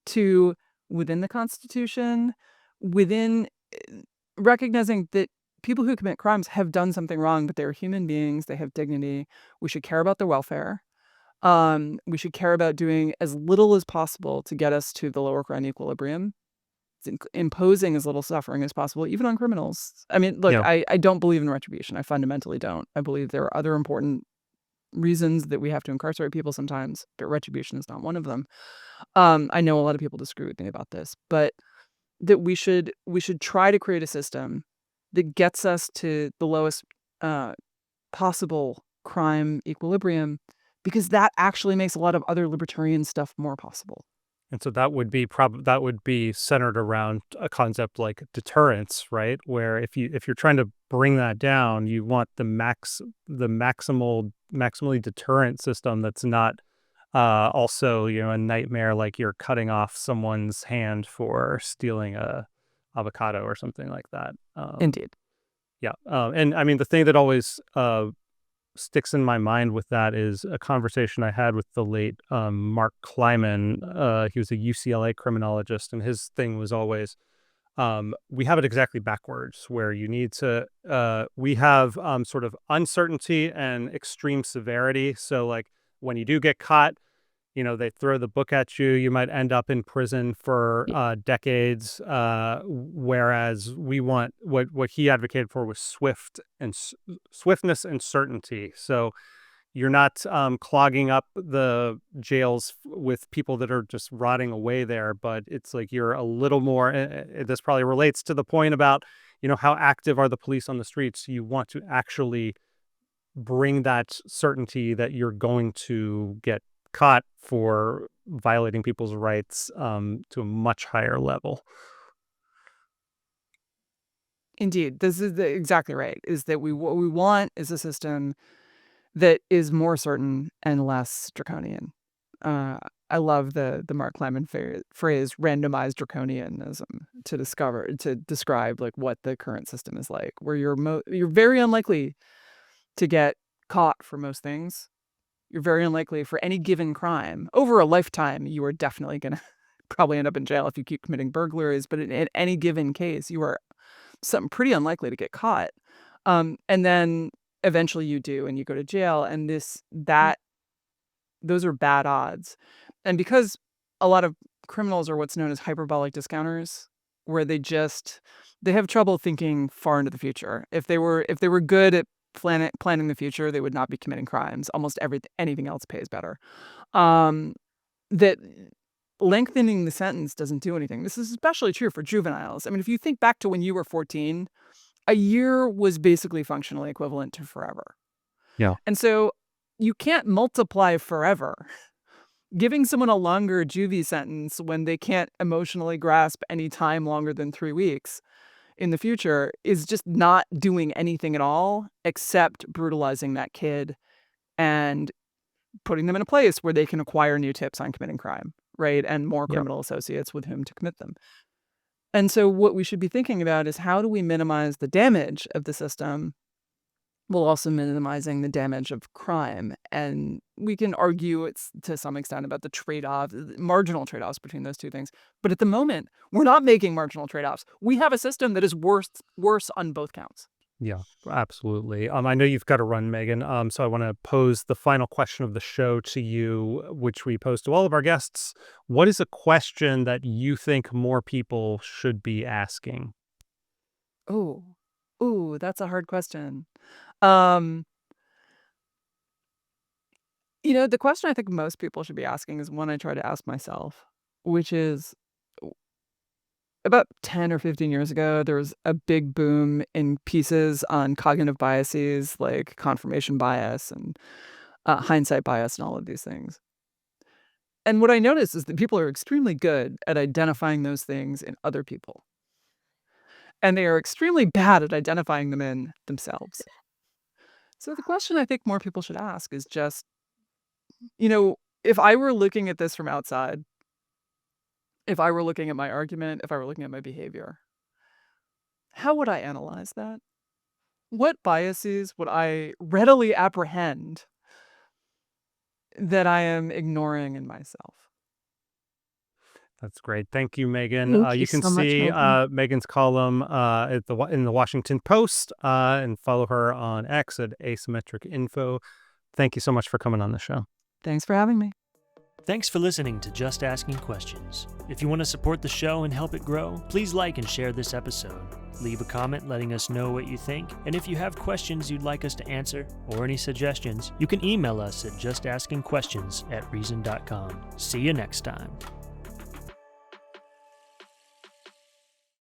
to, within the Constitution, within recognizing that people who commit crimes have done something wrong, but they're human beings, they have dignity. We should care about their welfare. We should care about doing as little as possible to get us to the lower ground equilibrium, imposing as little suffering as possible, even on criminals. I mean, look, Yeah. I don't believe in retribution. I fundamentally don't. I believe there are other important reasons that we have to incarcerate people sometimes, but retribution is not one of them. I know a lot of people disagree with me about this, but that we should try to create a system that gets us to the lowest possible crime equilibrium, because that actually makes a lot of other libertarian stuff more possible. And so that would be centered around a concept like deterrence, right? Where if you're trying to bring that down, you want the maximally deterrent system that's not also, a nightmare, like you're cutting off someone's hand for stealing a avocado or something like that. Indeed. Yeah. And I mean, the thing that always sticks in my mind with that is a conversation I had with the late Mark Kleiman. He was a UCLA criminologist, and his thing was always, we have it exactly backwards, where you need to, we have sort of uncertainty and extreme severity. So like when you do get caught, they throw the book at you. You might end up in prison for decades. Whereas we want what he advocated for was swiftness and certainty. So you're not clogging up the jails with people that are just rotting away there, but it's like you're a little more. This probably relates to the point about how active are the police on the streets. You want to actually bring that certainty that you're going to get caught for violating people's rights to a much higher level. Indeed, this is exactly right. Is that what we want is a system that is more certain and less draconian. I love the Mark Kleiman phrase "randomized draconianism" to describe like what the current system is like, where you're very unlikely to get caught for most things. You're very unlikely for any given crime. Over a lifetime, you are definitely going to probably end up in jail if you keep committing burglaries. But in any given case, you are pretty unlikely to get caught. And then eventually you do, and you go to jail. And those are bad odds. And because a lot of criminals are what's known as hyperbolic discounters, where they have trouble thinking far into the future. If they were good at planning the future, they would not be committing crimes. Almost anything else pays better. That lengthening the sentence doesn't do anything. This is especially true for juveniles. I mean, if you think back to when you were 14, a year was basically functionally equivalent to forever. Yeah. And so you can't multiply forever. Giving someone a longer juvie sentence when they can't emotionally grasp any time longer than 3 weeks in the future is just not doing anything at all except brutalizing that kid and putting them in a place where they can acquire new tips on committing crime, right? And more criminal associates with whom to commit them. And so what we should be thinking about is, how do we minimize the damage of the system while also minimizing the damage of crime? And we can argue it's to some extent about the marginal trade-offs between those two things. But at the moment, we're not making marginal trade-offs. We have a system that is worse on both counts. Yeah, absolutely. I know you've got to run, Megan. So I want to pose the final question of the show to you, which we pose to all of our guests. What is a question that you think more people should be asking? Ooh, that's a hard question. The question I think most people should be asking is one I try to ask myself, which is, about 10 or 15 years ago, there was a big boom in pieces on cognitive biases like confirmation bias and hindsight bias and all of these things. And what I noticed is that people are extremely good at identifying those things in other people. And they are extremely bad at identifying them in themselves. So the question I think more people should ask is just, if I were looking at this from outside, if I were looking at my argument, if I were looking at my behavior, how would I analyze that? What biases would I readily apprehend that I am ignoring in myself? That's great. Thank you, Megan. Thank You can so much, see Megan. Megan's column in the Washington Post and follow her on X at asymmetric info. Thank you so much for coming on the show. Thanks for having me. Thanks for listening to Just Asking Questions. If you want to support the show and help it grow, please like and share this episode. Leave a comment letting us know what you think, and if you have questions you'd like us to answer or any suggestions, you can email us at justaskingquestions@reason.com. See you next time.